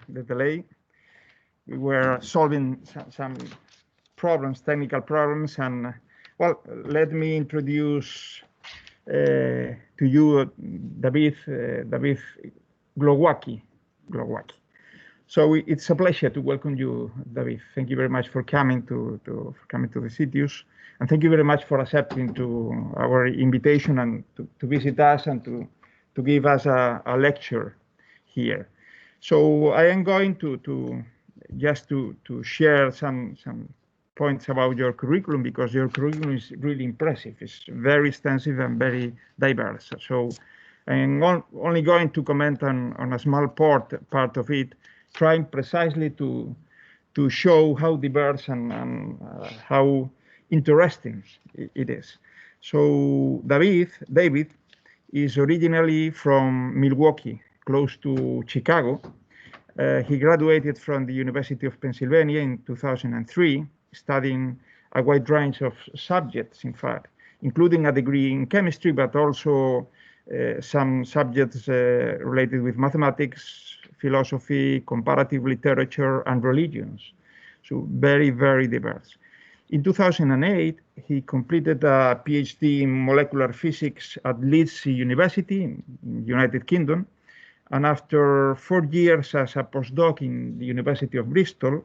the delay. We were solving some problems, technical problems, and well, let me introduce to you David Glowacki. Glowacki. So it's a pleasure to welcome you, David. Thank you very much for coming to the CITIUS, and thank you very much for accepting to our invitation and to visit us and to give us a lecture here. So I am going to just to share some points about your curriculum, because your curriculum is really impressive. It's very extensive and very diverse. So I'm only going to comment on a small part of it, trying precisely to show how diverse and how interesting it is. So David is originally from Milwaukee, close to Chicago. He graduated from the University of Pennsylvania in 2003, studying a wide range of subjects, in fact, including a degree in chemistry, but also some subjects related with mathematics, philosophy, comparative literature, and religions. So very, very diverse. In 2008, he completed a PhD in molecular physics at Leeds University in the United Kingdom. And after 4 years as a postdoc in the University of Bristol,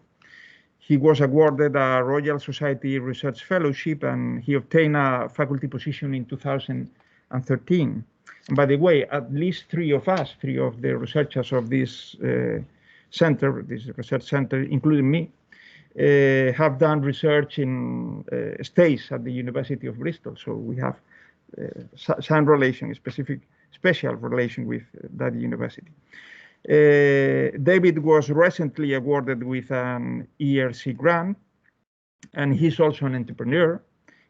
he was awarded a Royal Society Research Fellowship, and he obtained a faculty position in 2013. And by the way, at least three of the researchers of this center, this research center, including me, have done research in stays at the University of Bristol. So we have some relation, special relation with that university. David was recently awarded with an ERC grant, and he's also an entrepreneur.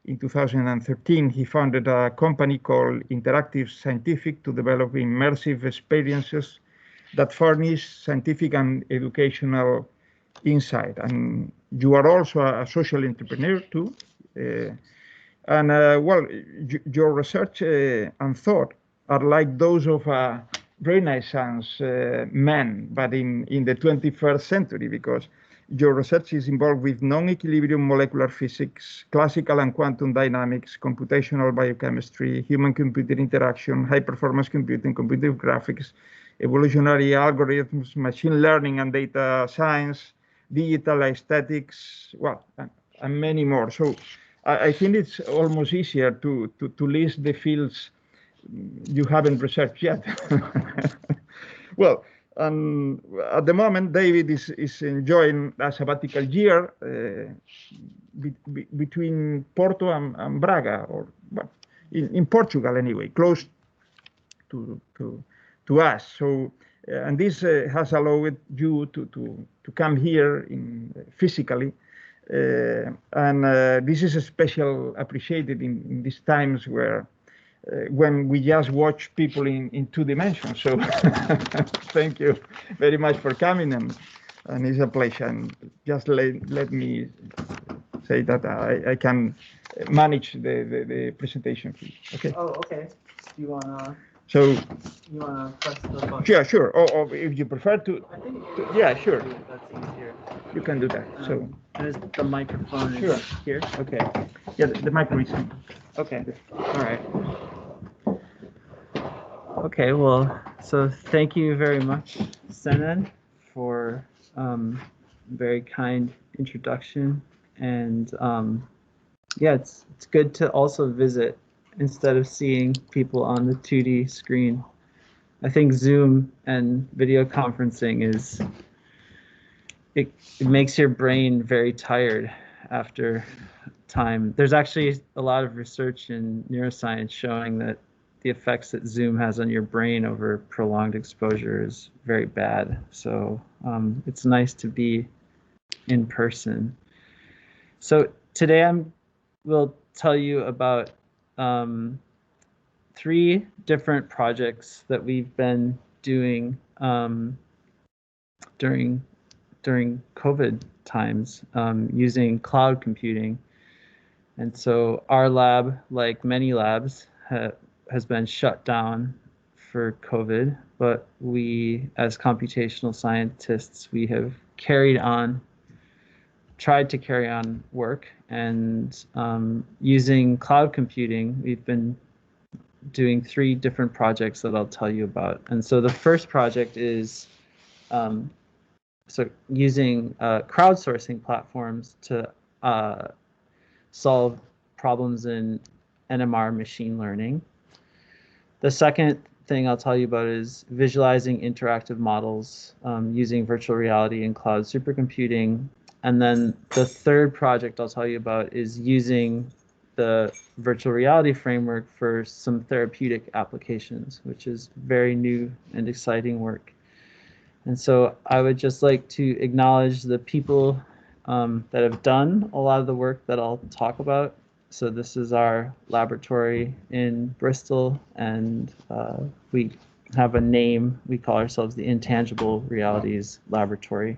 In 2013, he founded a company called Interactive Scientific to develop immersive experiences that furnish scientific and educational insight. And you are also a social entrepreneur too. Well, your research and thought are like those of a Renaissance man, but in the 21st century, because your research is involved with non-equilibrium molecular physics, classical and quantum dynamics, computational biochemistry, human-computer interaction, high-performance computing, computer graphics, evolutionary algorithms, machine learning and data science, digital aesthetics, well, and many more. So I think it's almost easier to list the fields you haven't researched yet. Well, at the moment, David is enjoying a sabbatical year between Porto and Braga, or well, in Portugal anyway, close to us. So, and this has allowed you to come here physically. And this is especially appreciated in these times where when we just watch people in 2 dimensions. So thank you very much for coming, and it's a pleasure. And just let me say that I can manage the presentation. Okay. Oh, okay. Do you wanna? So you wanna press the button? Yeah, sure. Or if you prefer to, I think yeah, sure. that's easier. You can do that. So There's the microphone Sure. here. Okay. yeah, the microphone. Okay. All right. Okay. Well, so thank you very much, Senan, for very kind introduction, and yeah, it's good to also visit instead of seeing people on the 2D screen. I think Zoom and video conferencing it makes your brain very tired after time. There's actually a lot of research in neuroscience showing that the effects that Zoom has on your brain over prolonged exposure is very bad. So it's nice to be in person. So today will tell you about 3 different projects that we've been doing during COVID times using cloud computing. And so our lab, like many labs, has been shut down for COVID, but we, as computational scientists, we have tried to carry on work, and using cloud computing, we've been doing 3 different projects that I'll tell you about. And so the first project is using crowdsourcing platforms to solve problems in NMR machine learning. The second thing I'll tell you about is visualizing interactive models using virtual reality and cloud supercomputing. And then the third project I'll tell you about is using the virtual reality framework for some therapeutic applications, which is very new and exciting work. And so I would just like to acknowledge the people that have done a lot of the work that I'll talk about. So this is our laboratory in Bristol, and we have a name. We call ourselves the Intangible Realities Laboratory.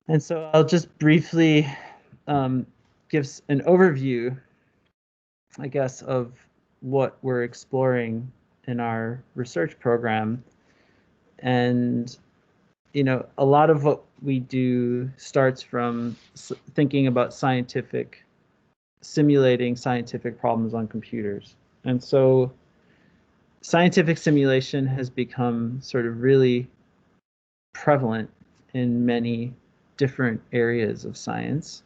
And so I'll just briefly give an overview, I guess, of what we're exploring in our research program. And, you know, a lot of what we do starts from thinking about simulating scientific problems on computers. And so scientific simulation has become sort of really prevalent in many different areas of science.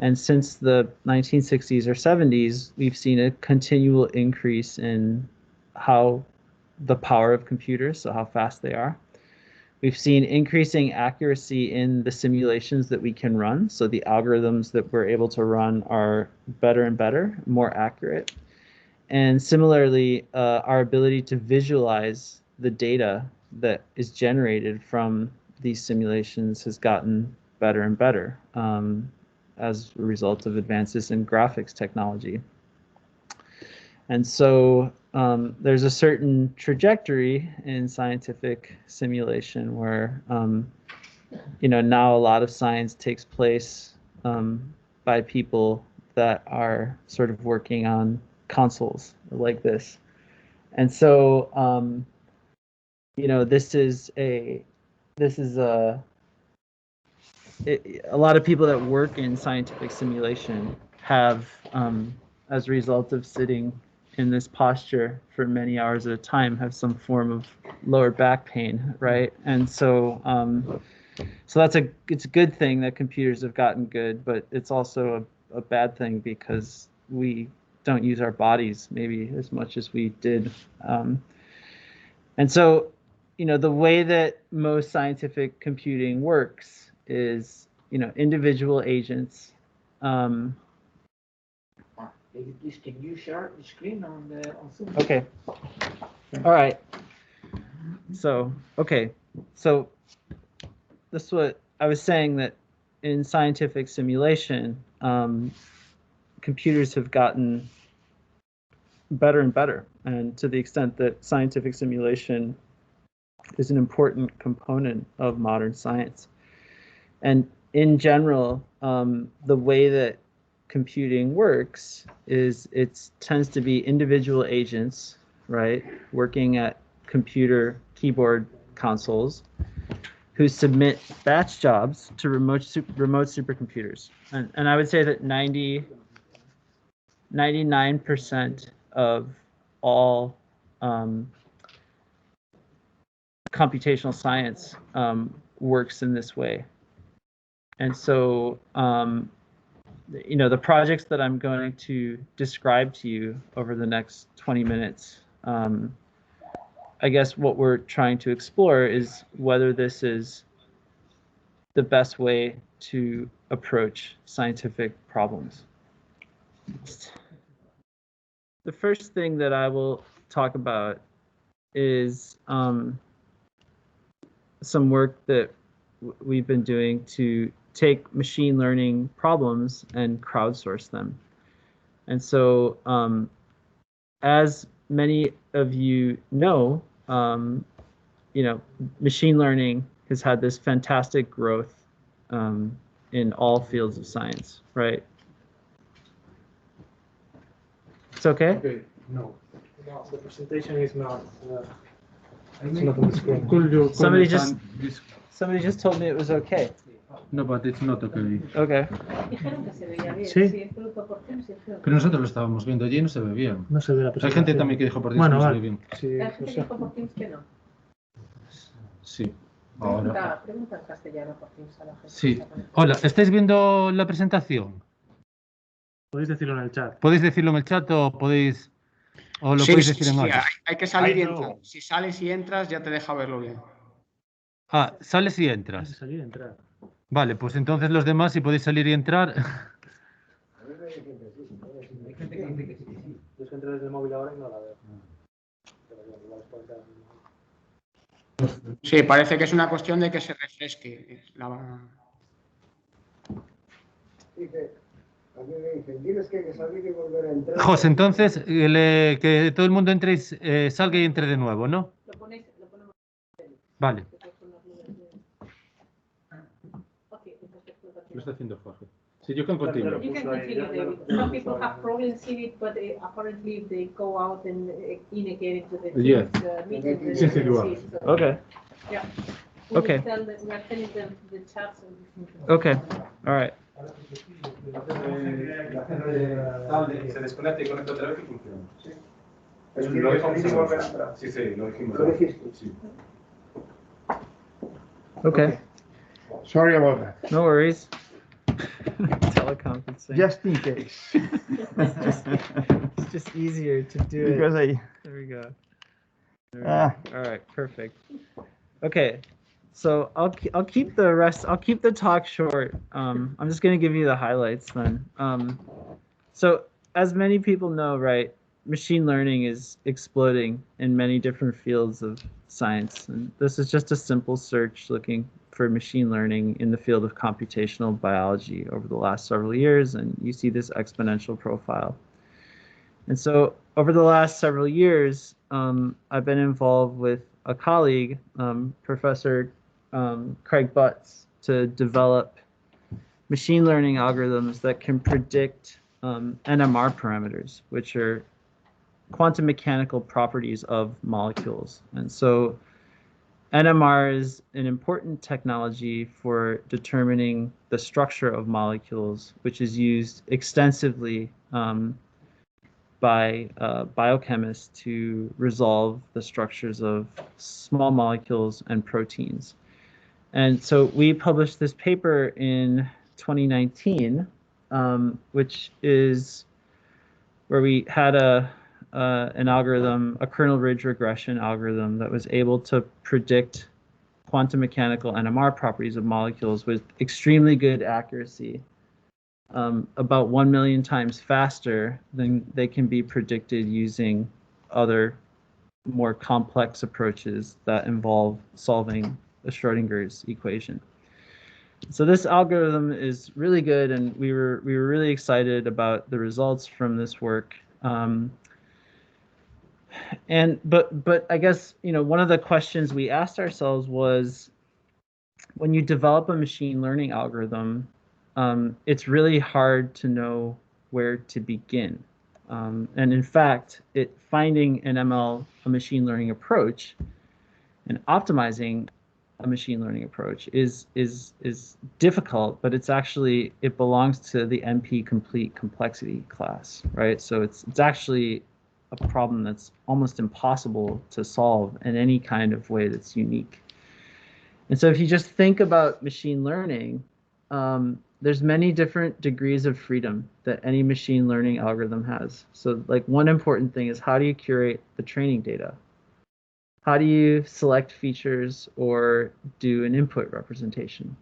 And since the 1960s or 70s, we've seen a continual increase in the power of computers, so how fast they are. We've seen increasing accuracy in the simulations that we can run. So the algorithms that we're able to run are better and better, more accurate. And similarly, our ability to visualize the data that is generated from these simulations has gotten better and better as a result of advances in graphics technology. And so there's a certain trajectory in scientific simulation where, you know, now a lot of science takes place by people that are sort of working on consoles like this. And so, you know, a lot of people that work in scientific simulation have, as a result of sitting in this posture for many hours at a time, have some form of lower back pain, right? And so, so it's a good thing that computers have gotten good, but it's also a bad thing because we don't use our bodies maybe as much as we did. And so, you know, the way that most scientific computing works is, you know, individual agents. Please, can you share the screen on Zoom? Okay. All right. So, okay. So this is what I was saying, that in scientific simulation, computers have gotten better and better, and to the extent that scientific simulation is an important component of modern science. And in general, the way that computing works is it tends to be individual agents, right, working at computer keyboard consoles who submit batch jobs to remote supercomputers. And I would say that 99% of all computational science works in this way. And so, you know, the projects that I'm going to describe to you over the next 20 minutes, I guess what we're trying to explore is whether this is the best way to approach scientific problems. The first thing that I will talk about is some work that we've been doing to take machine learning problems and crowdsource them. And so, as many of you know, you know, machine learning has had this fantastic growth in all fields of science, right? It's okay? Okay, no. No, the presentation is not. It's not on the screen. Could you Somebody comment just- on this? Somebody just told me it was okay. No, but it's not okay. Okay. Dijeron que se veía bien. Sí. Sí, es que por Teams dijeron. Pero nosotros lo estábamos viendo allí y no se ve bien. No se ve la Hay presentación. gente también que dijo por Dios Bueno, que no se vale. ve bien. Sí, Hay no gente que sé. dijo por Teams que no. Sí. Ahora. Pregunta en castellano por Teams a la gente. Sí. Hola, ¿estáis viendo la presentación? Podéis decirlo en el chat. ¿Podéis decirlo en el chat o podéis o lo Sí, podéis sí, decir en sí, audio? hay que salir y I know. entrar. Si sales y entras, ya te deja verlo bien. Ah, sales y Antes de entras. salir y entrar. Vale, pues entonces los demás, si podéis salir y entrar. Hay gente que dice que sí. Yo es que entré desde el móvil ahora y no la veo. Pero bueno, igual es por entrar. Sí, parece que es una cuestión de que se refresque. A mí me dicen, tienes que salir y volver a entrar. José, entonces que todo el mundo entre, salga y entre de nuevo, ¿no? Lo ponemos. Vale. Okay, Lo está haciendo Jorge. Sí, you can continue. You can continue, David. Some people have problems seeing it, but apparently if they go out and in again into the Yeah. meeting, then Yes, they you can are. see it. So, Okay. yeah. Okay. We are telling them the chat so you can. Okay. All right. Se desconecta y conecta otra vez y funciona. Tienes que salir y volver a entrar. Sí, sí, lo dijimos. Lo dijiste. Sí. Okay. Sorry about that. No worries. Teleconferencing. Just in case. It's just easier to do it. Because I. There we go. There we Ah. go. All right, perfect. Okay, so I'll keep the rest. I'll keep the talk short. I'm just gonna give you the highlights then. So as many people know, right, machine learning is exploding in many different fields of science, and this is just a simple search looking for machine learning in the field of computational biology over the last several years, and you see this exponential profile. And so over the last several years, I've been involved with a colleague, Professor Craig Butts, to develop machine learning algorithms that can predict NMR parameters, which are quantum mechanical properties of molecules. And so NMR is an important technology for determining the structure of molecules, which is used extensively by biochemists to resolve the structures of small molecules and proteins. And so we published this paper in 2019, which is where we had an algorithm, a kernel ridge regression algorithm that was able to predict quantum mechanical NMR properties of molecules with extremely good accuracy, about 1 million times faster than they can be predicted using other more complex approaches that involve solving a Schrodinger's equation. So this algorithm is really good, and we were really excited about the results from this work. But I guess, you know, one of the questions we asked ourselves was, when you develop a machine learning algorithm, it's really hard to know where to begin. And in fact, finding a machine learning approach and optimizing a machine learning approach is difficult, but it belongs to the NP complete complexity class, right? So it's actually a problem that's almost impossible to solve in any kind of way that's unique. And so if you just think about machine learning, there's many different degrees of freedom that any machine learning algorithm has. So like one important thing is, how do you curate the training data? How do you select features or do an input representation?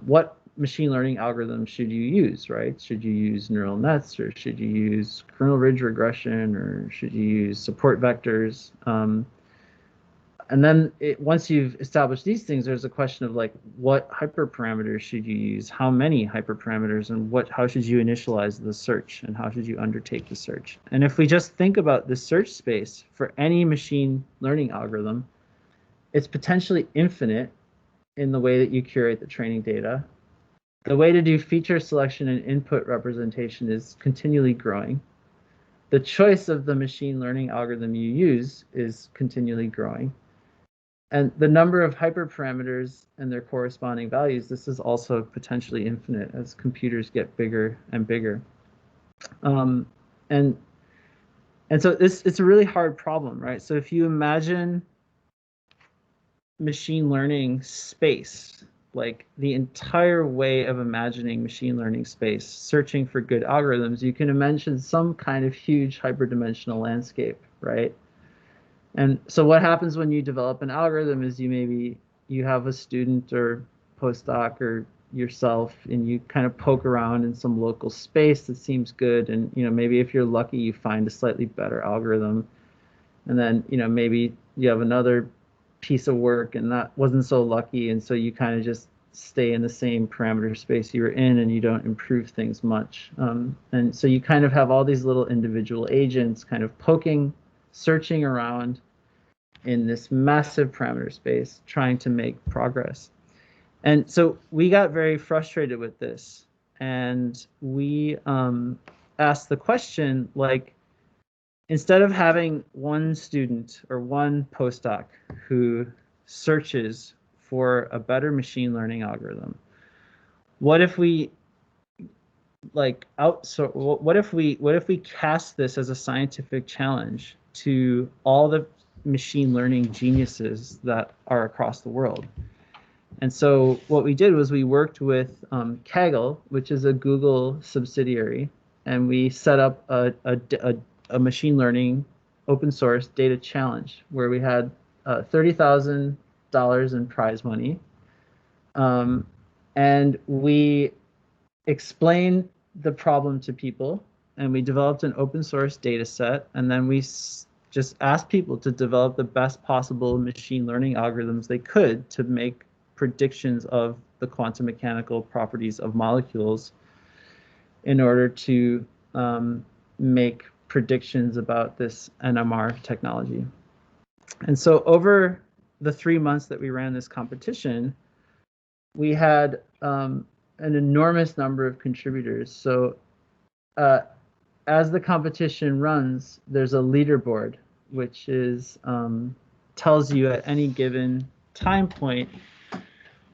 What machine learning algorithm should you use, right? Should you use neural nets, or should you use kernel ridge regression, or should you use support vectors? And then once you've established these things, there's a question of like, what hyperparameters should you use? How many hyperparameters, and how should you initialize the search, and how should you undertake the search? And if we just think about the search space for any machine learning algorithm, it's potentially infinite in the way that you curate the training data. The way to do feature selection and input representation is continually growing. the choice of the machine learning algorithm you use is continually growing. And the number of hyperparameters and their corresponding values, this is also potentially infinite as computers get bigger and bigger. And so it's a really hard problem, right? So if you imagine machine learning space, like the entire way of imagining machine learning space, searching for good algorithms, you can imagine some kind of huge hyperdimensional landscape, right? And so what happens when you develop an algorithm is you have a student or postdoc or yourself, and you kind of poke around in some local space that seems good, and maybe if you're lucky you find a slightly better algorithm, and then maybe you have another piece of work and that wasn't so lucky, and so you kind of just stay in the same parameter space you were in and you don't improve things much. And so you kind of have all these little individual agents kind of searching around in this massive parameter space, trying to make progress. And so we got very frustrated with this, and we asked the question, like, instead of having one student or one postdoc who searches for a better machine learning algorithm, what if we what if we cast this as a scientific challenge to all the machine learning geniuses that are across the world? And so what we did was we worked with Kaggle, which is a Google subsidiary, and we set up a machine learning open source data challenge where we had $30,000 in prize money, and we explained the problem to people, and we developed an open source data set, and then we just asked people to develop the best possible machine learning algorithms they could to make predictions of the quantum mechanical properties of molecules in order to make predictions about this NMR technology. And so over the 3 months that we ran this competition, we had an enormous number of contributors. So as the competition runs, there's a leaderboard, which is tells you at any given time point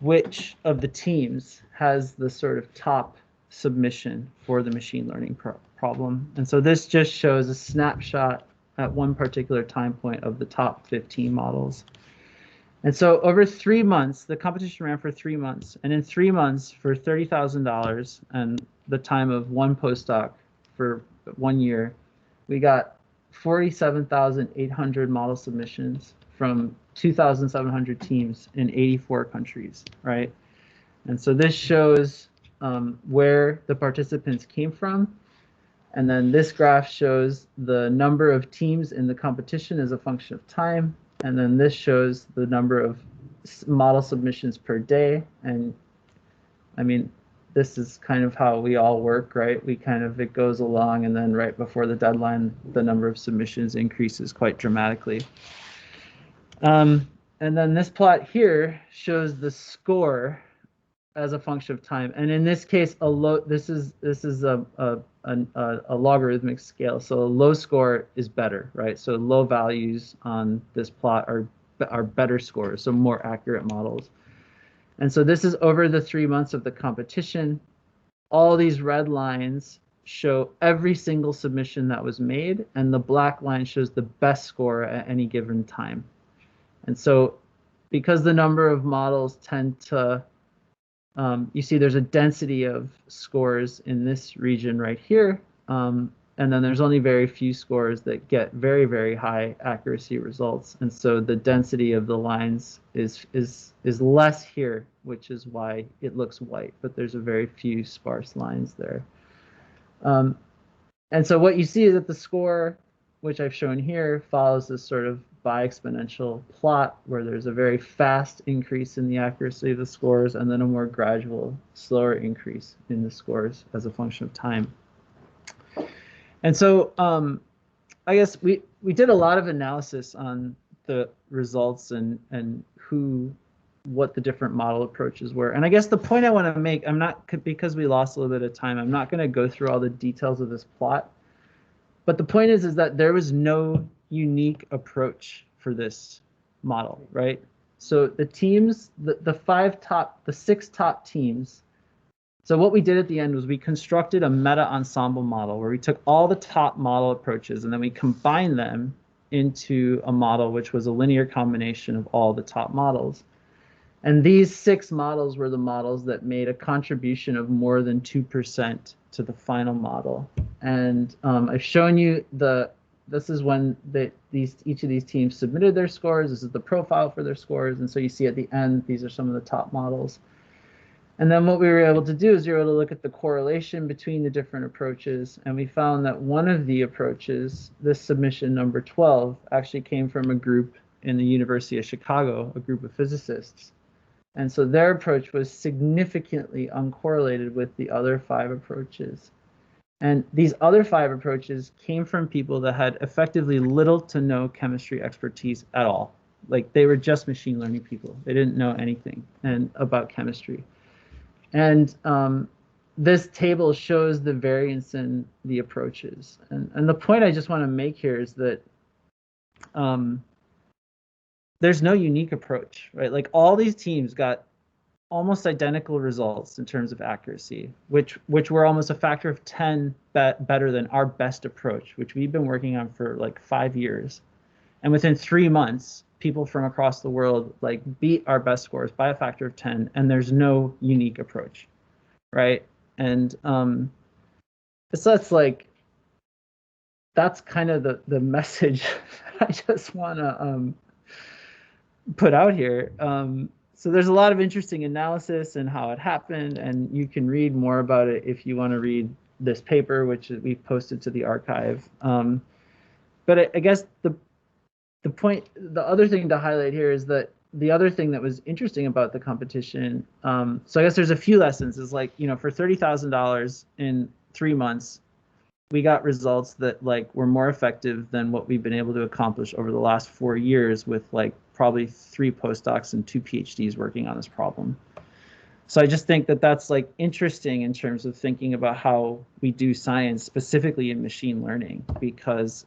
which of the teams has the sort of top submission for the machine learning problem. And so this just shows a snapshot at one particular time point of the top 15 models. And so over 3 months, the competition ran for 3 months. And in 3 months, for $30,000 and the time of one postdoc for 1 year, we got 47,800 model submissions from 2,700 teams in 84 countries, right? And so this shows where the participants came from. And then this graph shows the number of teams in the competition as a function of time. And then this shows the number of model submissions per day. And I mean, this is kind of how we all work, right? It goes along, and then right before the deadline, the number of submissions increases quite dramatically. And then this plot here shows the score as a function of time. And in this case, this is a logarithmic scale. So a low score is better, right? So low values on this plot are better scores, so more accurate models. And so this is over the 3 months of the competition. All these red lines show every single submission that was made, and the black line shows the best score at any given time. And so because the number of models tend to, you see there's a density of scores in this region right here, and then there's only very few scores that get very, very high accuracy results. And so the density of the lines is less here, which is why it looks white, but there's a very few sparse lines there. And so what you see is that the score, which I've shown here, follows this sort of bi-exponential plot where there's a very fast increase in the accuracy of the scores and then a more gradual, slower increase in the scores as a function of time. And so I guess we did a lot of analysis on the results and what the different model approaches were. And I guess the point I want to make, because we lost a little bit of time, I'm not going to go through all the details of this plot. but the point is that there was no unique approach for this model, right? So the teams, the 6 top teams. So what we did at the end was we constructed a meta ensemble model where we took all the top model approaches and then we combined them into a model which was a linear combination of all the top models. And these 6 models were the models that made a contribution of more than 2% to the final model. And I've shown you this is when each of these teams submitted their scores. This is the profile for their scores. And so you see at the end, these are some of the top models. And then what we were able to do is we were able to look at the correlation between the different approaches. And we found that one of the approaches, this submission number 12, actually came from a group in the University of Chicago, a group of physicists. And so their approach was significantly uncorrelated with the other 5 approaches. And these other 5 approaches came from people that had effectively little to no chemistry expertise at all. Like they were just machine learning people. They didn't know anything about chemistry. And this table shows the variance in the approaches. And the point I just want to make here is that there's no unique approach, right? Like all these teams got almost identical results in terms of accuracy, which were almost a factor of 10 better than our best approach, which we've been working on for like 5 years. And within 3 months, people from across the world like beat our best scores by a factor of 10, and there's no unique approach, right? And so that's kind of the message I just want to put out here. So there's a lot of interesting analysis and how it happened, and you can read more about it if you want to read this paper, which we've posted to the archive. But I guess the other thing to highlight here is that the other thing that was interesting about the competition, so I guess there's a few lessons, is like, for $30,000 in 3 months, we got results that like were more effective than what we've been able to accomplish over the last 4 years with like probably 3 postdocs and 2 PhDs working on this problem. So I just think that that's like interesting in terms of thinking about how we do science specifically in machine learning, because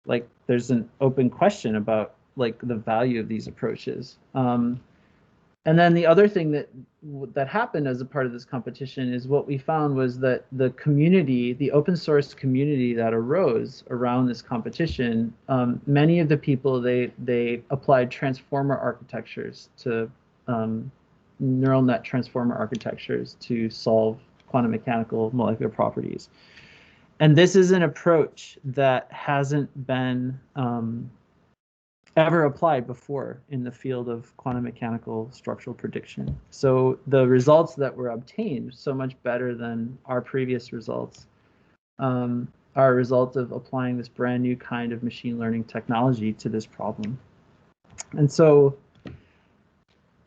like there's an open question about like the value of these approaches. And then the other thing that happened as a part of this competition is what we found was that the community, the open source community that arose around this competition, many of the people, they applied transformer architectures to neural net transformer architectures to solve quantum mechanical molecular properties. And this is an approach that hasn't been ever applied before in the field of quantum mechanical structural prediction. So the results that were obtained, so much better than our previous results, are a result of applying this brand new kind of machine learning technology to this problem. And so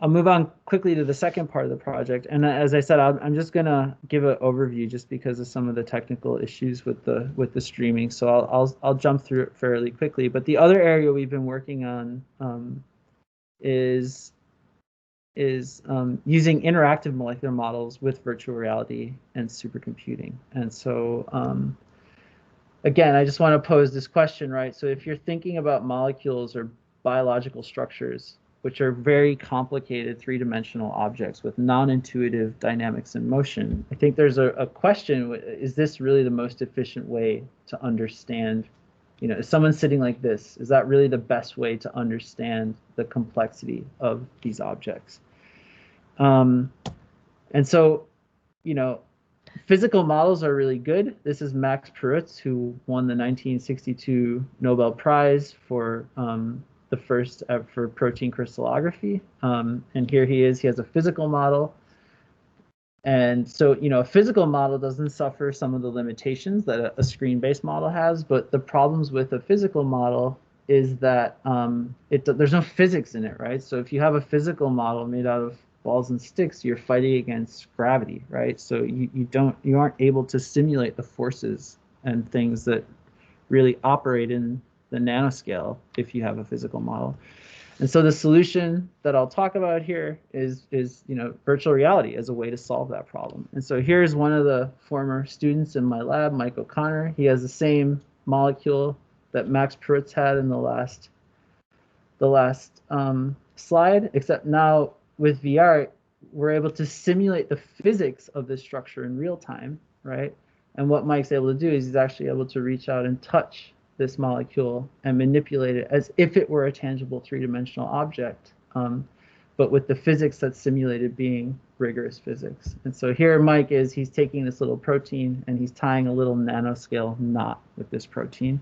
I'll move on quickly to the second part of the project. And as I said, I'm just going to give an overview just because of some of the technical issues with the streaming. So I'll jump through it fairly quickly. But the other area we've been working on is using interactive molecular models with virtual reality and supercomputing. And so again, I just want to pose this question, right? So if you're thinking about molecules or biological structures, which are very complicated 3-dimensional objects with non-intuitive dynamics and motion, I think there's a question, is this really the most efficient way to understand, is someone sitting like this, is that really the best way to understand the complexity of these objects? And so, physical models are really good. This is Max Perutz, who won the 1962 Nobel Prize for the first for protein crystallography. And here he is, he has a physical model. And so, a physical model doesn't suffer some of the limitations that a screen-based model has, but the problems with a physical model is that there's no physics in it, right? So if you have a physical model made out of balls and sticks, you're fighting against gravity, right? So you aren't able to simulate the forces and things that really operate in the nanoscale if you have a physical model. And so the solution that I'll talk about here is virtual reality as a way to solve that problem. And so here's one of the former students in my lab, Mike O'Connor. He has the same molecule that Max Perutz had in the last slide, except now with VR, we're able to simulate the physics of this structure in real time, right? And what Mike's able to do is he's actually able to reach out and touch this molecule and manipulate it as if it were a tangible three-dimensional object, but with the physics that's simulated being rigorous physics. And so here Mike he's taking this little protein and he's tying a little nanoscale knot with this protein,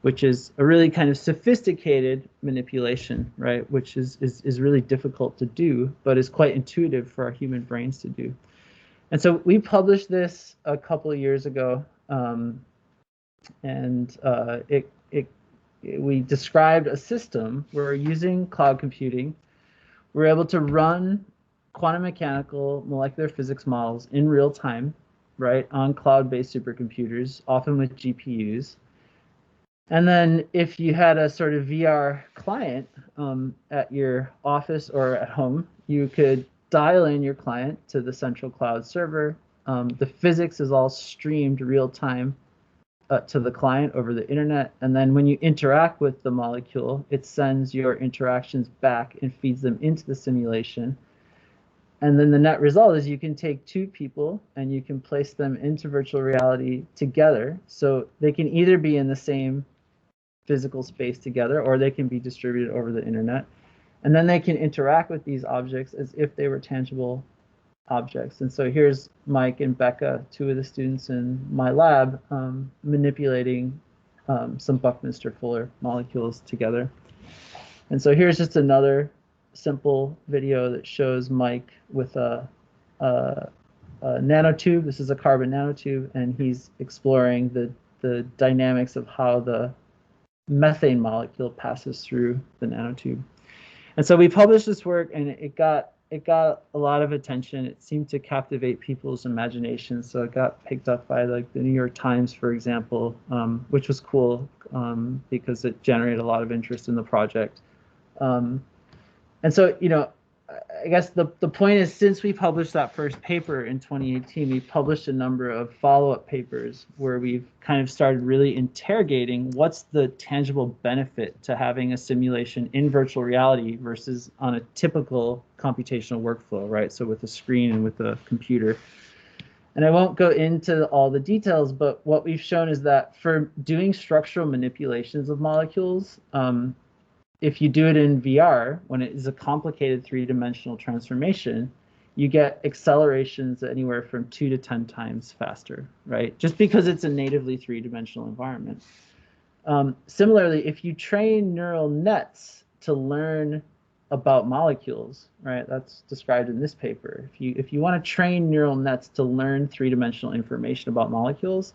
which is a really kind of sophisticated manipulation, right? Which is really difficult to do, but is quite intuitive for our human brains to do. And so we published this a couple of years ago, we described a system where using cloud computing, we're able to run quantum mechanical molecular physics models in real time, right, on cloud-based supercomputers, often with GPUs. And then if you had a sort of VR client at your office or at home, you could dial in your client to the central cloud server. The physics is all streamed real time to the client over the internet, and then when you interact with the molecule, it sends your interactions back and feeds them into the simulation. And then the net result is you can take two people and you can place them into virtual reality together, so they can either be in the same physical space together or they can be distributed over the internet, and then they can interact with these objects as if they were tangible objects. And so here's Mike and Becca, two of the students in my lab, manipulating some Buckminster Fuller molecules together. And so here's just another simple video that shows Mike with a nanotube. This is a carbon nanotube, and he's exploring the dynamics of how the methane molecule passes through the nanotube. And so we published this work, and it got a lot of attention. It seemed to captivate people's imaginations. So it got picked up by like the New York Times, for example, which was cool because it generated a lot of interest in the project. And so, I guess the point is, since we published that first paper in 2018, we published a number of follow-up papers where we've kind of started really interrogating what's the tangible benefit to having a simulation in virtual reality versus on a typical computational workflow, right? So with a screen and with a computer. And I won't go into all the details, but what we've shown is that for doing structural manipulations of molecules, if you do it in VR, when it is a complicated three-dimensional transformation, you get accelerations anywhere from 2 to 10 times faster, right? Just because it's a natively three-dimensional environment. Similarly, if you train neural nets to learn about molecules, right? That's described in this paper. If you want to train neural nets to learn three-dimensional information about molecules,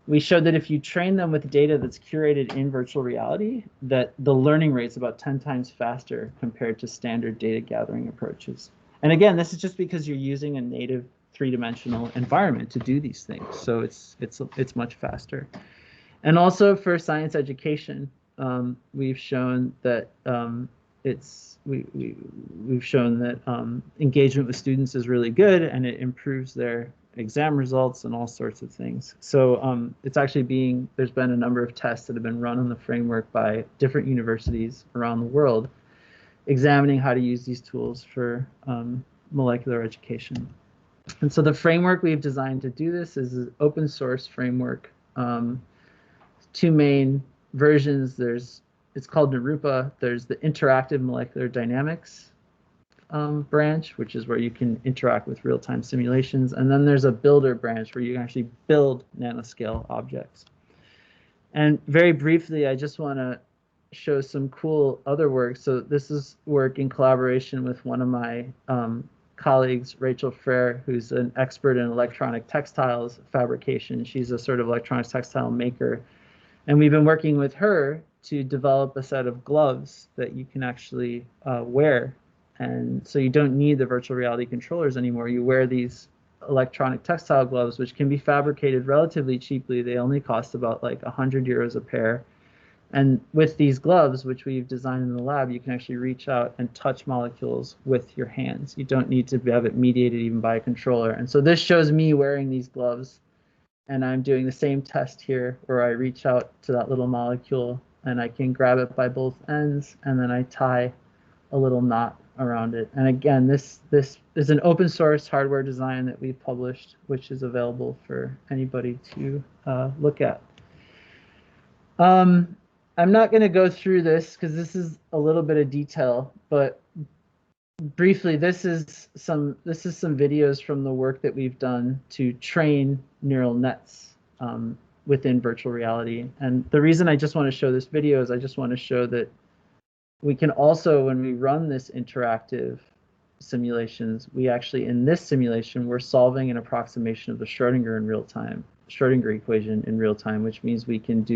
we showed that if you train them with data that's curated in virtual reality, that the learning rate's about 10 times faster compared to standard data gathering approaches. And again, this is just because you're using a native three-dimensional environment to do these things. So it's much faster. And also for science education, we've shown that we've shown that engagement with students is really good, and it improves their exam results and all sorts of things. So it's actually there's been a number of tests that have been run on the framework by different universities around the world, examining how to use these tools for molecular education. And so the framework we've designed to do this is an open source framework. Two main versions. It's called Narupa. There's the interactive molecular dynamics branch, which is where you can interact with real-time simulations. And then there's a builder branch where you can actually build nanoscale objects. And very briefly, I just want to show some cool other work. So this is work in collaboration with one of my colleagues, Rachel Frere, who's an expert in electronic textiles fabrication. She's a sort of electronic textile maker. And we've been working with her to develop a set of gloves that you can actually wear. And so you don't need the virtual reality controllers anymore. You wear these electronic textile gloves, which can be fabricated relatively cheaply. They only cost about like 100 euros a pair. And with these gloves, which we've designed in the lab, you can actually reach out and touch molecules with your hands. You don't need to have it mediated even by a controller. And so this shows me wearing these gloves, and I'm doing the same test here where I reach out to that little molecule and I can grab it by both ends, and then I tie a little knot around it. And again, this is an open source hardware design that we've published, which is available for anybody to look at. I'm not going to go through this because this is a little bit of detail, but briefly, this is some videos from the work that we've done to train neural nets within virtual reality. And the reason I just want to show this video is I just want to show that we can also, when we run this interactive simulations, we actually, in this simulation, we're solving an approximation of the Schrodinger equation in real time, which means we can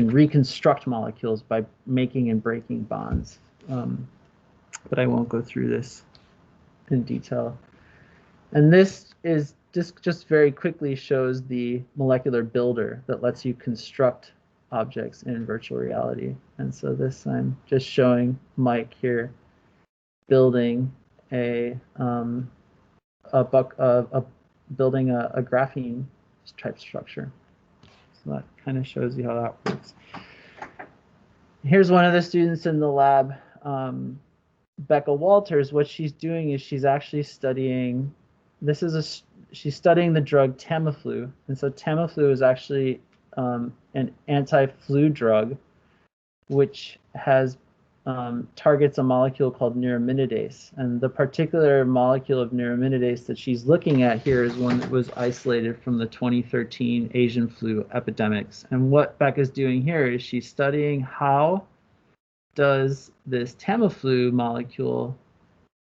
reconstruct molecules by making and breaking bonds. But I won't go through this in detail. And this is just very quickly shows the molecular builder that lets you construct objects in virtual reality. And so this, I'm just showing Mike here building building a graphene type structure. So that kind of shows you how that works. Here's one of the students in the lab, Becca Walters. What she's doing is she's actually studying, she's studying the drug Tamiflu. And so Tamiflu is actually an anti-flu drug, which has targets a molecule called neuraminidase. And the particular molecule of neuraminidase that she's looking at here is one that was isolated from the 2013 Asian flu epidemics. And what Becca's doing here is she's studying how does this Tamiflu molecule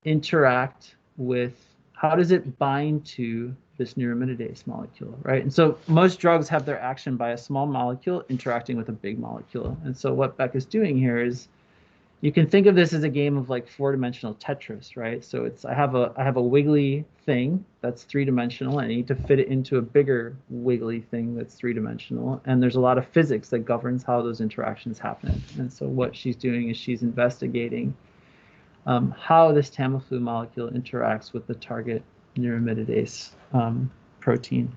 interact with, how does it bind to this neuraminidase molecule, right? And so most drugs have their action by a small molecule interacting with a big molecule. And so what Becca's doing here is, you can think of this as a game of like four-dimensional Tetris, right? So it's, I have a wiggly thing that's three-dimensional, and I need to fit it into a bigger wiggly thing that's three-dimensional. And there's a lot of physics that governs how those interactions happen. And so what she's doing is she's investigating how this Tamiflu molecule interacts with the target neuraminidase protein.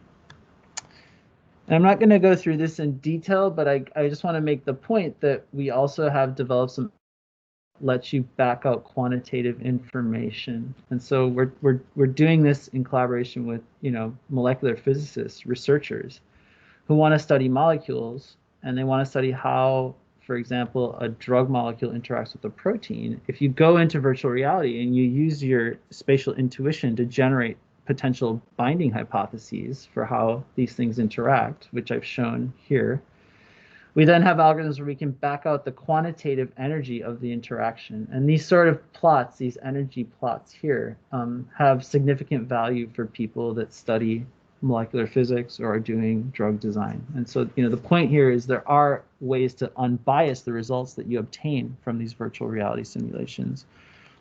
And I'm not going to go through this in detail, but I just want to make the point that we also have developed some lets you back out quantitative information. And so we're doing this in collaboration with, molecular physicists, researchers who want to study molecules, and they want to study how, for example, a drug molecule interacts with a protein. If you go into virtual reality and you use your spatial intuition to generate potential binding hypotheses for how these things interact, which I've shown here, we then have algorithms where we can back out the quantitative energy of the interaction. And these sort of plots, these energy plots here, have significant value for people that study molecular physics or are doing drug design. And so, the point here is there are ways to unbias the results that you obtain from these virtual reality simulations,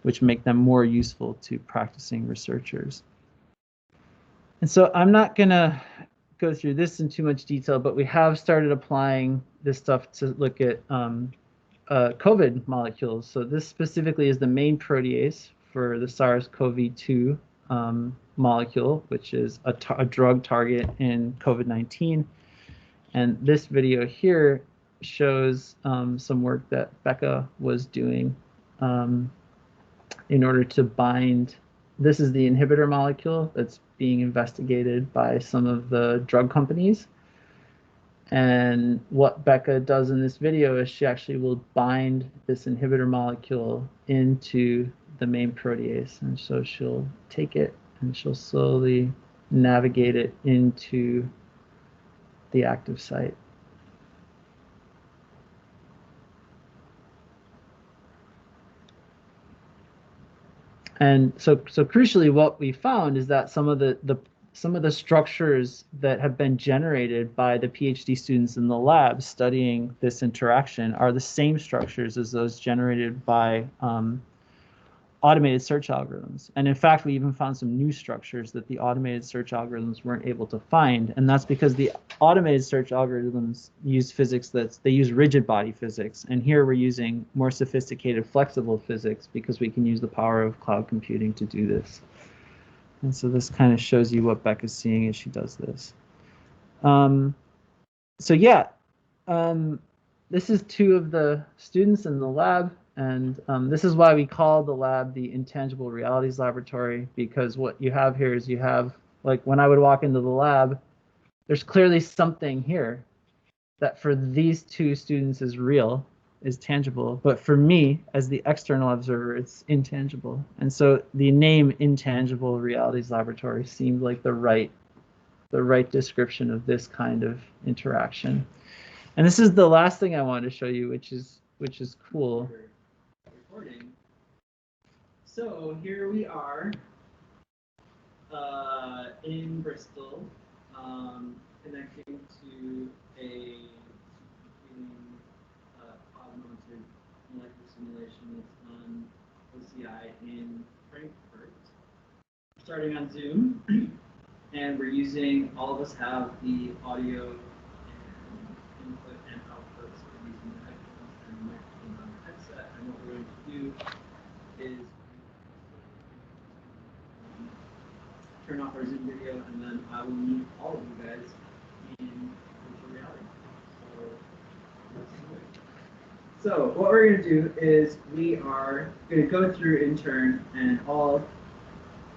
which make them more useful to practicing researchers. And so I'm not going to go through this in too much detail, but we have started applying this stuff to look at COVID molecules. So this specifically is the main protease for the SARS-CoV-2 molecule, which is a drug target in COVID-19. And this video here shows some work that Becca was doing in order to bind. This is the inhibitor molecule that's being investigated by some of the drug companies. And what Becca does in this video is she actually will bind this inhibitor molecule into the main protease. And so she'll take it and she'll slowly navigate it into the active site. And so crucially, what we found is that some of the structures that have been generated by the PhD students in the lab studying this interaction are the same structures as those generated by automated search algorithms. And in fact, we even found some new structures that the automated search algorithms weren't able to find. And that's because the automated search algorithms use physics they use rigid body physics. And here we're using more sophisticated flexible physics because we can use the power of cloud computing to do this. And so this kind of shows you what Becca's seeing as she does this. So yeah, this is two of the students in the lab. And this is why we call the lab the Intangible Realities Laboratory, because what you have here is you have, like when I would walk into the lab, there's clearly something here that for these two students is real, is tangible. But for me, as the external observer, it's intangible. And so the name Intangible Realities Laboratory seemed like the right description of this kind of interaction. And this is the last thing I wanted to show you, which is cool. Recording. So here we are in Bristol, connecting to a cloud-mounted molecular simulation that's on OCI in Frankfurt. Starting on Zoom, and we're using, all of us have the audio and input and output, so we're using the headphones and the microphones on the headset. And what we're going to do is turn off our Zoom video, and then I will meet all of you guys in virtual reality. So what we're going to do is we are going to go through in turn and all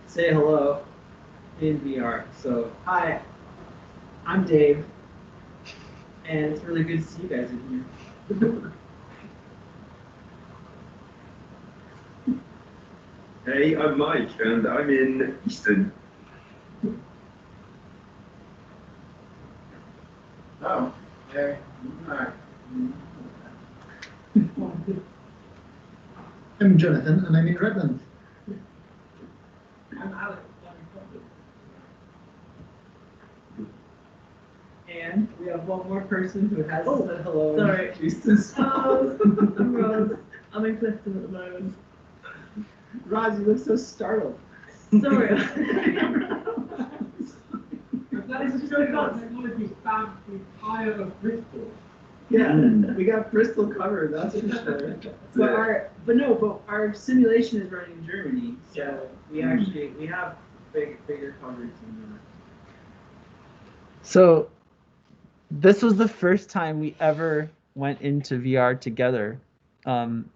say hello in VR. So hi, I'm Dave, and it's really good to see you guys in here. Hey, I'm Mike, and I'm in Easton. Oh, yeah. I'm Jonathan, and I'm in Redmond. I'm Alex. And we have one more person who hasn't said hello. Sorry. I'm Rose. I'm in Clifton at the moment. Roz, you look so startled. Sorry. That is so good. Technology spanned the entire of Bristol. Yeah, we got Bristol covered, that's for sure. But our simulation is running in Germany, so we have bigger coverage in Europe. So this was the first time we ever went into VR together,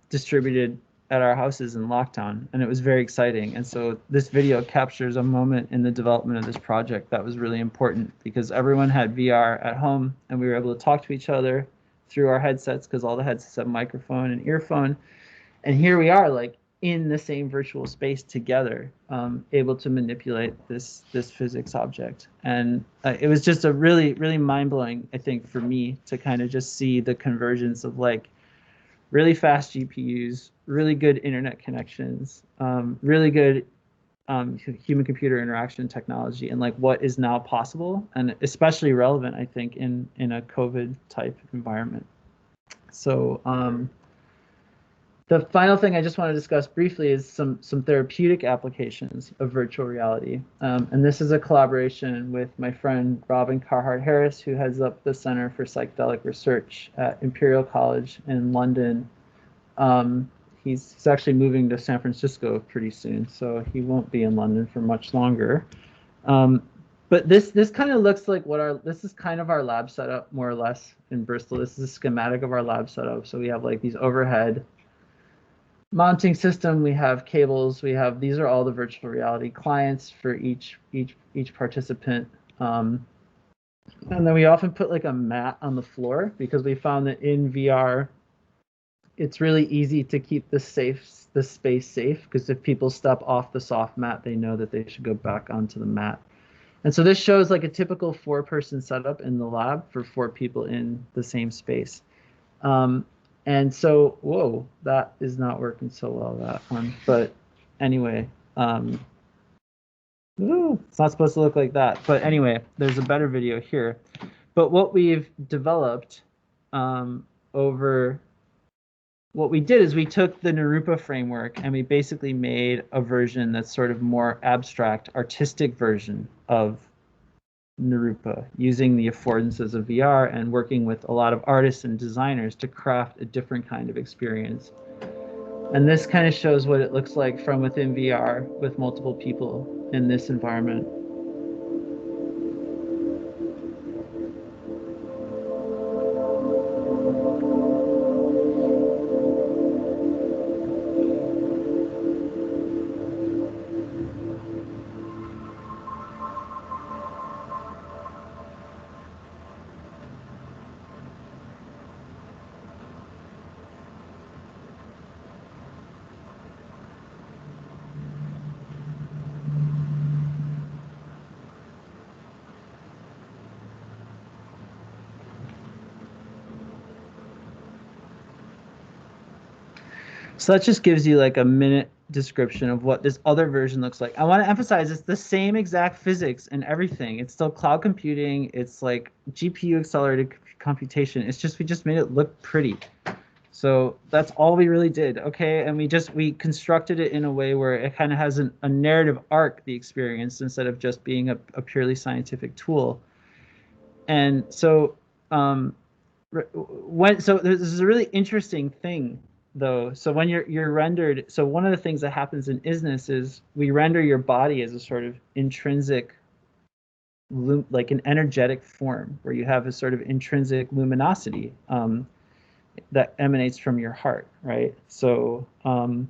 distributed at our houses in lockdown, and it was very exciting. And so this video captures a moment in the development of this project that was really important, because everyone had VR at home and we were able to talk to each other through our headsets, because all the headsets have microphone and earphone. And here we are, like in the same virtual space together, able to manipulate this physics object. And it was just a really, really mind-blowing, I think, for me to kind of just see the convergence of like really fast GPUs, really good internet connections, really good human-computer interaction technology, and like what is now possible, and especially relevant, I think, in a COVID type environment. So the final thing I just want to discuss briefly is some therapeutic applications of virtual reality. And this is a collaboration with my friend Robin Carhart-Harris, who heads up the Center for Psychedelic Research at Imperial College in London. He's actually moving to San Francisco pretty soon, so he won't be in London for much longer. But this kind of looks like this is kind of our lab setup, more or less, in Bristol. This is a schematic of our lab setup. So we have like these overhead mounting system, we have cables, these are all the virtual reality clients for each participant. And then we often put like a mat on the floor, because we found that in VR, it's really easy to keep the space safe, because if people step off the soft mat, they know that they should go back onto the mat. And so this shows like a typical 4-person setup in the lab for 4 people in the same space. And so, whoa, that is not working so well, that one. But anyway, it's not supposed to look like that. But anyway, there's a better video here. But what we've developed over what we did is we took the Narupa framework and we basically made a version that's sort of more abstract, artistic version of Narupa, using the affordances of VR and working with a lot of artists and designers to craft a different kind of experience. And this kind of shows what it looks like from within VR with multiple people in this environment. So that just gives you like a minute description of what this other version looks like. I want to emphasize it's the same exact physics and everything. It's still cloud computing. It's like GPU accelerated computation. It's just we just made it look pretty. So that's all we really did, okay? And we constructed it in a way where it kind of has a narrative arc, the experience, instead of just being a purely scientific tool. And so so this is a really interesting thing, though. So when you're rendered, so one of the things that happens in isness is we render your body as a sort of intrinsic, like an energetic form, where you have a sort of intrinsic luminosity that emanates from your heart, right? So and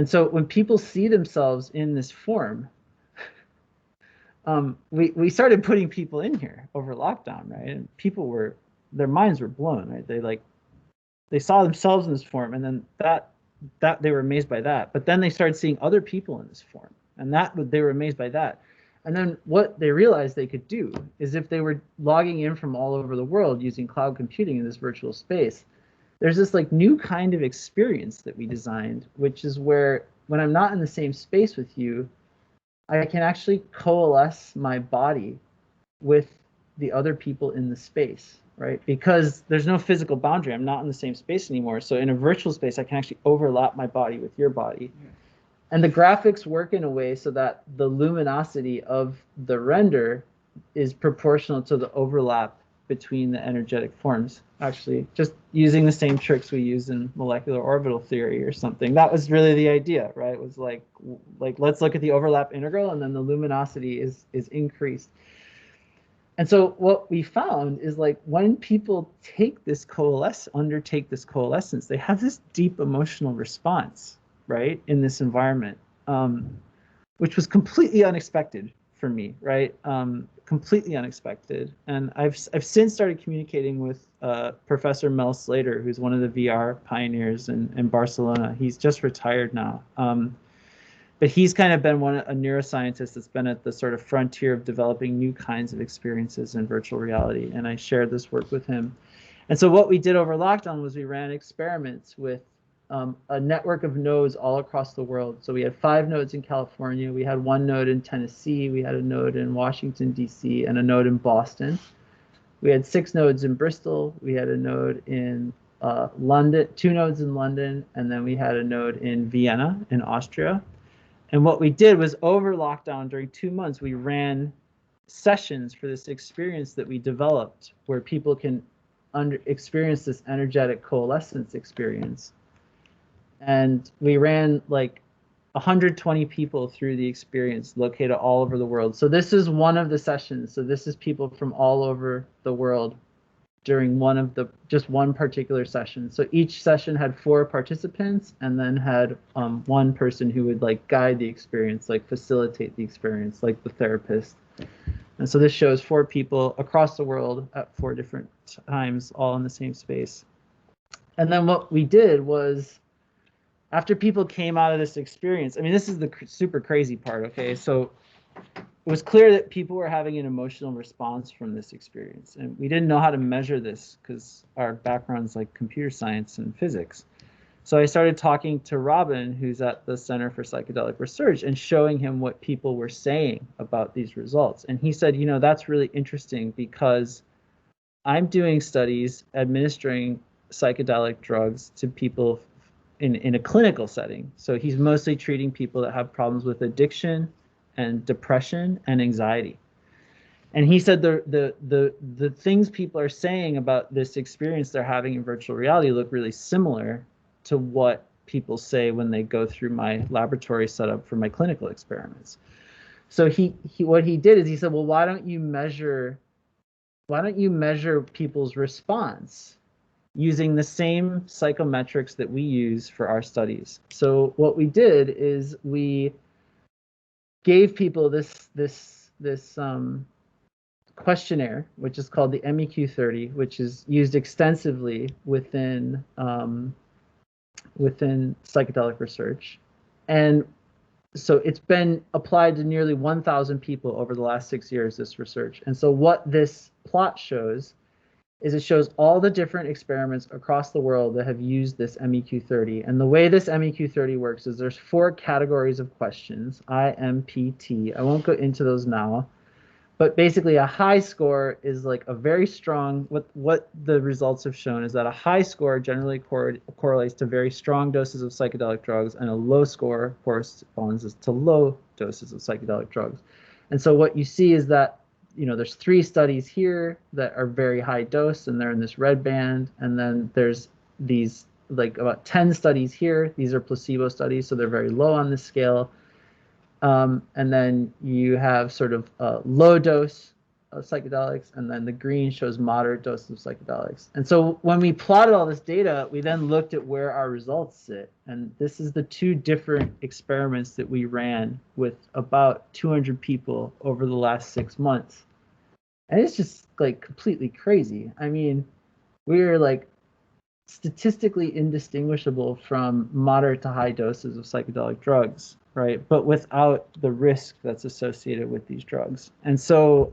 so when people see themselves in this form, we started putting people in here over lockdown, right? And people their minds were blown, right? They saw themselves in this form, and then that they were amazed by that. But then they started seeing other people in this form, and they were amazed by that. And then what they realized they could do is, if they were logging in from all over the world using cloud computing in this virtual space, there's this like new kind of experience that we designed, which is where when I'm not in the same space with you, I can actually coalesce my body with the other people in the space, right? Because there's no physical boundary. I'm not in the same space anymore. So in a virtual space, I can actually overlap my body with your body. Yeah. And the graphics work in a way so that the luminosity of the render is proportional to the overlap between the energetic forms, actually, just using the same tricks we use in molecular orbital theory or something. That was really the idea, right? It was like let's look at the overlap integral, and then the luminosity is increased. And so what we found is, like, when people undertake this coalescence, they have this deep emotional response, right, in this environment, which was completely unexpected for me, right? Completely unexpected. And I've since started communicating with Professor Mel Slater, who's one of the VR pioneers in Barcelona. He's just retired now. But he's kind of been a neuroscientist that's been at the sort of frontier of developing new kinds of experiences in virtual reality. And I shared this work with him. And so what we did over lockdown was we ran experiments with a network of nodes all across the world. So we had 5 nodes in California. We had 1 node in Tennessee. We had a node in Washington, D.C., and a node in Boston. We had 6 nodes in Bristol. We had a node in London, 2 nodes in London, and then we had a node in Vienna in Austria. And what we did was, over lockdown, during 2 months, we ran sessions for this experience that we developed, where people can experience this energetic coalescence experience. And we ran like 120 people through the experience, located all over the world. So this is one of the sessions. So this is people from all over the world during just one particular session. So each session had 4 participants, and then had 1 person who would like guide the experience, like facilitate the experience, like the therapist. And so this shows 4 people across the world at 4 different times, all in the same space. And then what we did was, after people came out of this experience, I mean, this is the super crazy part, okay? So it was clear that people were having an emotional response from this experience. And we didn't know how to measure this because our background's like computer science and physics. So I started talking to Robin, who's at the Center for Psychedelic Research, and showing him what people were saying about these results. And he said, you know, that's really interesting, because I'm doing studies administering psychedelic drugs to people in a clinical setting. So he's mostly treating people that have problems with addiction and depression and anxiety. And he said the things people are saying about this experience they're having in virtual reality look really similar to what people say when they go through my laboratory setup for my clinical experiments. So what he did is he said, well, why don't you measure people's response using the same psychometrics that we use for our studies? So what we did is we gave people this questionnaire, which is called the MEQ30, which is used extensively within psychedelic research. And so it's been applied to nearly 1,000 people over the last 6 years, this research. And so what this plot shows is it shows all the different experiments across the world that have used this MEQ30. And the way this MEQ30 works is there's 4 categories of questions, I, M, P, T. I won't go into those now. But basically, a high score is like a very strong, what the results have shown is that a high score generally correlates to very strong doses of psychedelic drugs, and a low score corresponds to low doses of psychedelic drugs. And so what you see is that, there's 3 studies here that are very high dose, and they're in this red band. And then there's these like about 10 studies here. These are placebo studies, so they're very low on the scale. And then you have sort of a low dose of psychedelics, and then the green shows moderate doses of psychedelics. And so when we plotted all this data, we then looked at where our results sit. And this is the 2 different experiments that we ran with about 200 people over the last 6 months. And it's just like completely crazy. I mean, we were like statistically indistinguishable from moderate to high doses of psychedelic drugs, right? But without the risk that's associated with these drugs. And so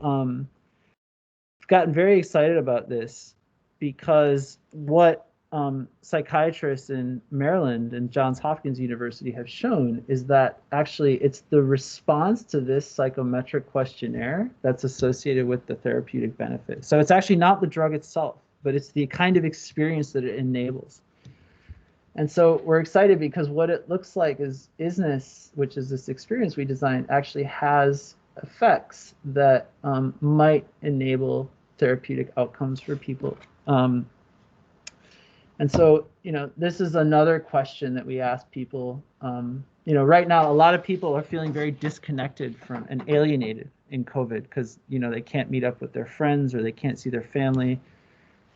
I've gotten very excited about this because what psychiatrists in Maryland and Johns Hopkins University have shown is that actually it's the response to this psychometric questionnaire that's associated with the therapeutic benefit. So it's actually not the drug itself, but it's the kind of experience that it enables. And so we're excited because what it looks like is isness, which is this experience we designed, actually has effects that might enable therapeutic outcomes for people. And so, this is another question that we ask people. Right now, a lot of people are feeling very disconnected from and alienated in COVID because, they can't meet up with their friends or they can't see their family.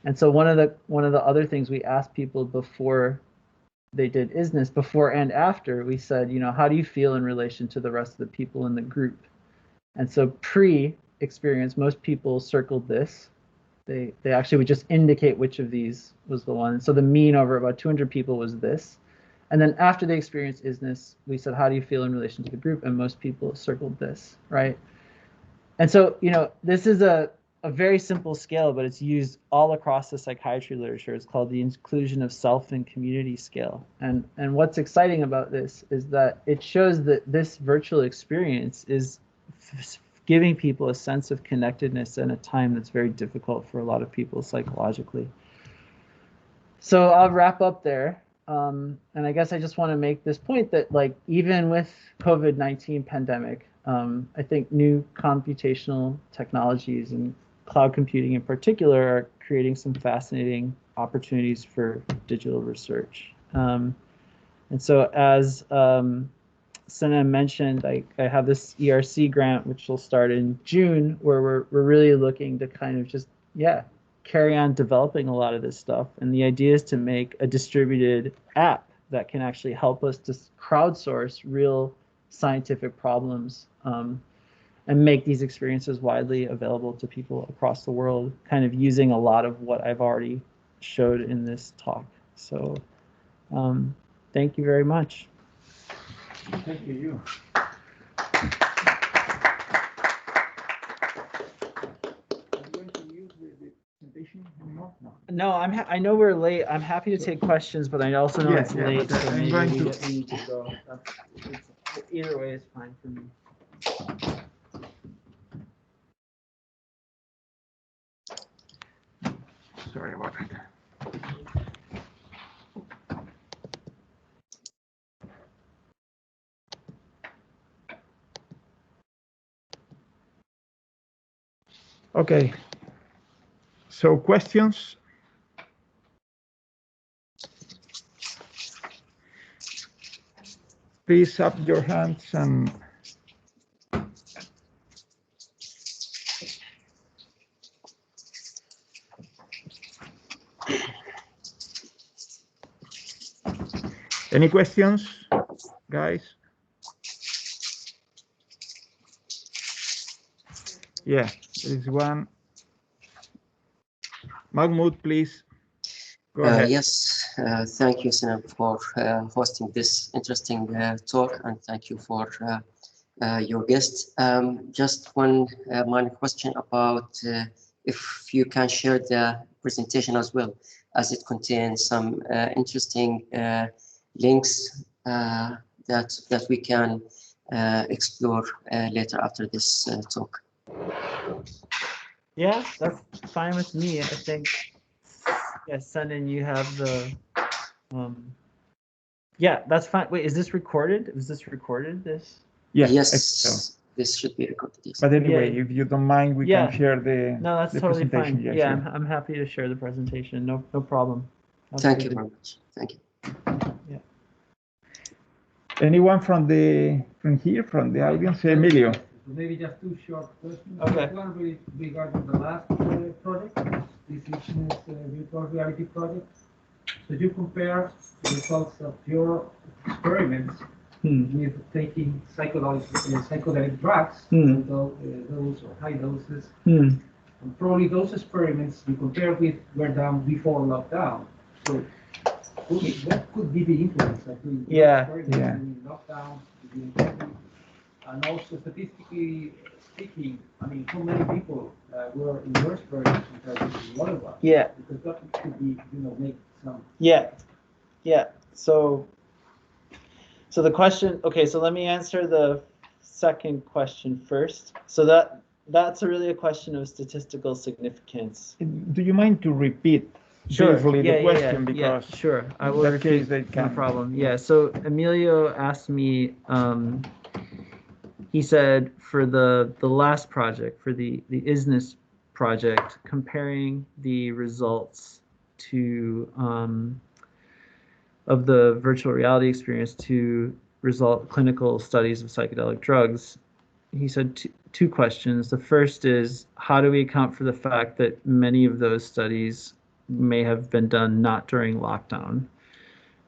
And so one of the other things we asked people before they did isness, before and after, we said, how do you feel in relation to the rest of the people in the group? And so pre-experience, most people circled this. They actually would just indicate which of these was the one. So the mean over about 200 people was this. And then after they experienced isness, we said, how do you feel in relation to the group? And most people circled this, right? And so, this is a very simple scale, but it's used all across the psychiatry literature. It's called the inclusion of self and community scale. And what's exciting about this is that it shows that this virtual experience is giving people a sense of connectedness in a time that's very difficult for a lot of people psychologically. So I'll wrap up there. And I guess I just want to make this point that, like, even with COVID-19 pandemic, I think new computational technologies and cloud computing in particular are creating some fascinating opportunities for digital research. And so as Sana mentioned, I have this ERC grant, which will start in June, where we're really looking to kind of just, carry on developing a lot of this stuff. And the idea is to make a distributed app that can actually help us to crowdsource real scientific problems and make these experiences widely available to people across the world, kind of using a lot of what I've already showed in this talk. So thank you very much. Thank you. No, I know we're late. I'm happy to take questions, but I also know it's late. But So I'm maybe going we to need to go. Either way is fine for me. Sorry about that. Okay. So questions? Please up your hands and any questions, guys? Yeah, there is one. Mahmoud, please go ahead. Yes, thank you, Sinem, for hosting this interesting talk, and thank you for your guest. Just one minor question about if you can share the presentation as well, as it contains some interesting links that we can explore later after this talk. Yeah, that's fine with me. I think, yeah, Sunan, you have the, yeah, that's fine. Wait, is this recorded? Was this recorded, this? Yes, so. This should be recorded, yes. But anyway, Yeah. if you don't mind, we can share the No, that's the totally presentation. fine. Yeah, Yeah, sure. I'm happy to share the presentation. No problem. Thank you very much. Thank you. Yeah. Anyone from the the audience? Emilio. Maybe just two short questions. Okay. One regarding the last project, this is virtual reality project. So you compare the results of your experiments with taking psychedelic drugs, those or high doses. And probably those experiments you compare with were done before lockdown. So what could be the influence of doing experiments during lockdown, during COVID? And also, statistically speaking, I mean, how many people were in your experiments compared to the other ones? Yeah. Because that could be, make some. Yeah. So the question. Okay, so let me answer the second question first. So that's really a question of statistical significance. Do you mind to repeat briefly the question? Because sure. I will repeat. No problem. Yeah. So Emilio asked me. He said for the last project, for the ISNIS project, comparing the results to of the virtual reality experience to clinical studies of psychedelic drugs, he said two questions. The first is, how do we account for the fact that many of those studies may have been done not during lockdown?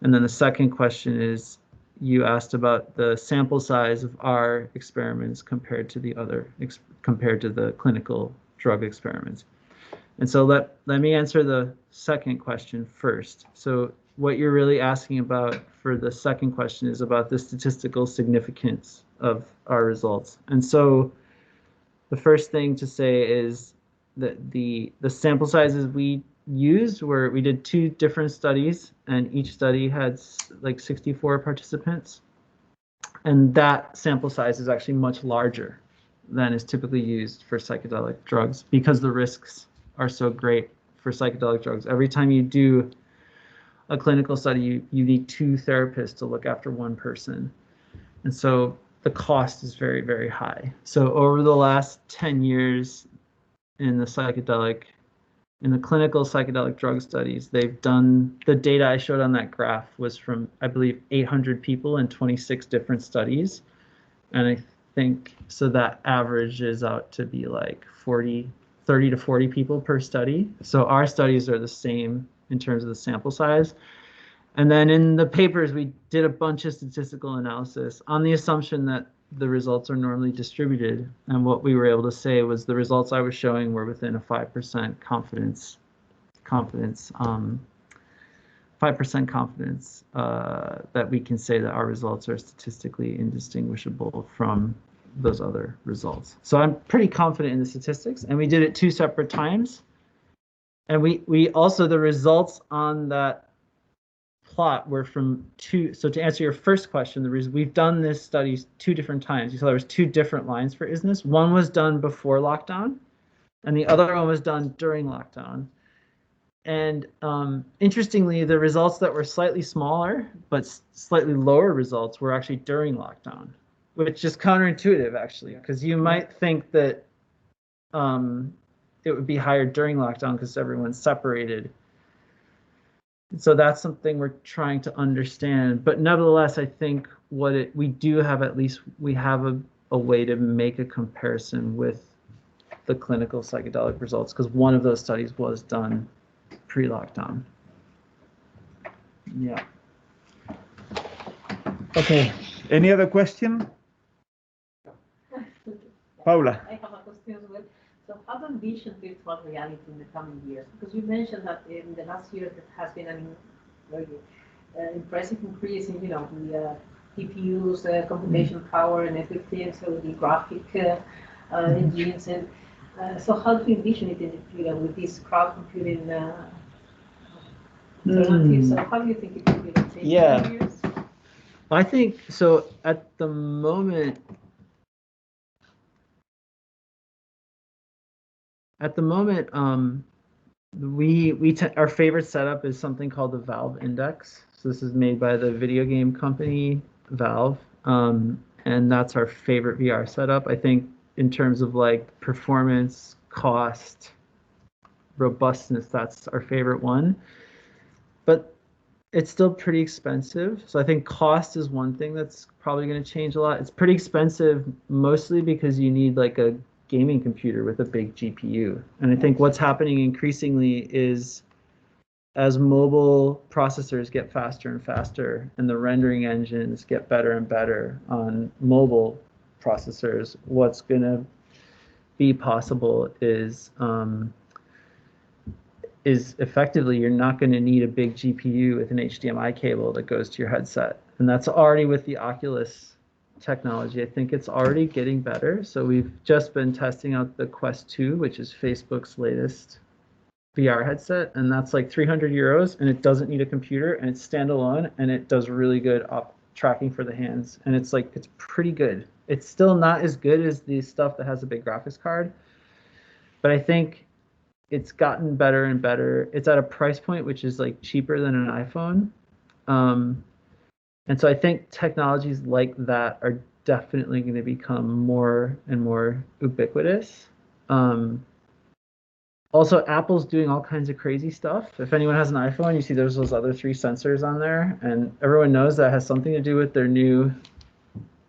And then the second question is, you asked about the sample size of our experiments compared to the clinical drug experiments. And so let me answer the second question first. So what you're really asking about for the second question is about the statistical significance of our results. And so the first thing to say is that the sample sizes we used we did two different studies, and each study had like 64 participants. And that sample size is actually much larger than is typically used for psychedelic drugs because the risks are so great for psychedelic drugs. Every time you do a clinical study, you need two therapists to look after one person. And so the cost is very, very high. So over the last 10 years in the clinical psychedelic drug studies, they've done, the data I showed on that graph was from, I believe, 800 people in 26 different studies. And I think, so that averages out to be like 30 to 40 people per study. So our studies are the same in terms of the sample size. And then in the papers, we did a bunch of statistical analysis on the assumption that the results are normally distributed. And what we were able to say was the results I was showing were within a 5% confidence, 5% confidence that we can say that our results are statistically indistinguishable from those other results. So I'm pretty confident in the statistics, and we did it two separate times. And we also, the results on that plot were from two. So to answer your first question, the reason we've done this study two different times. You saw there was two different lines for ISNIS. One was done before lockdown, and the other one was done during lockdown. And interestingly, the results that were slightly smaller but slightly lower results were actually during lockdown, which is counterintuitive actually, because you might think that it would be higher during lockdown because everyone's separated. So that's something we're trying to understand. But nevertheless, I think we do have at least we have a way to make a comparison with the clinical psychedelic results, because one of those studies was done pre-lockdown. Yeah. Okay. Any other question? Paula. I have a question as well. So how do you envision virtual reality in the coming years? Because you mentioned that in the last year there has been an very impressive increase in, the GPUs, computation power and everything, so the graphic engines. And so how do you envision it in the future with this crowd computing alternatives? So how do you think it will be in 10 years? I think so. At the moment, our favorite setup is something called the Valve Index. So this is made by the video game company Valve, and that's our favorite VR setup. I think in terms of like performance, cost, robustness, that's our favorite one. But it's still pretty expensive. So I think cost is one thing that's probably going to change a lot. It's pretty expensive mostly because you need like a gaming computer with a big GPU. And I think what's happening increasingly is as mobile processors get faster and faster and the rendering engines get better and better on mobile processors, what's going to be possible is effectively you're not going to need a big GPU with an HDMI cable that goes to your headset. And that's already with the Oculus technology. I think it's already getting better. So we've just been testing out the Quest 2, which is Facebook's latest VR headset. And that's like 300 euros and it doesn't need a computer and it's standalone and it does really good tracking for the hands. And it's pretty good. It's still not as good as the stuff that has a big graphics card. But I think it's gotten better and better. It's at a price point which is like cheaper than an iPhone. And so I think technologies like that are definitely going to become more and more ubiquitous. Also, Apple's doing all kinds of crazy stuff. If anyone has an iPhone, you see there's those other 3 sensors on there, and everyone knows that has something to do with their new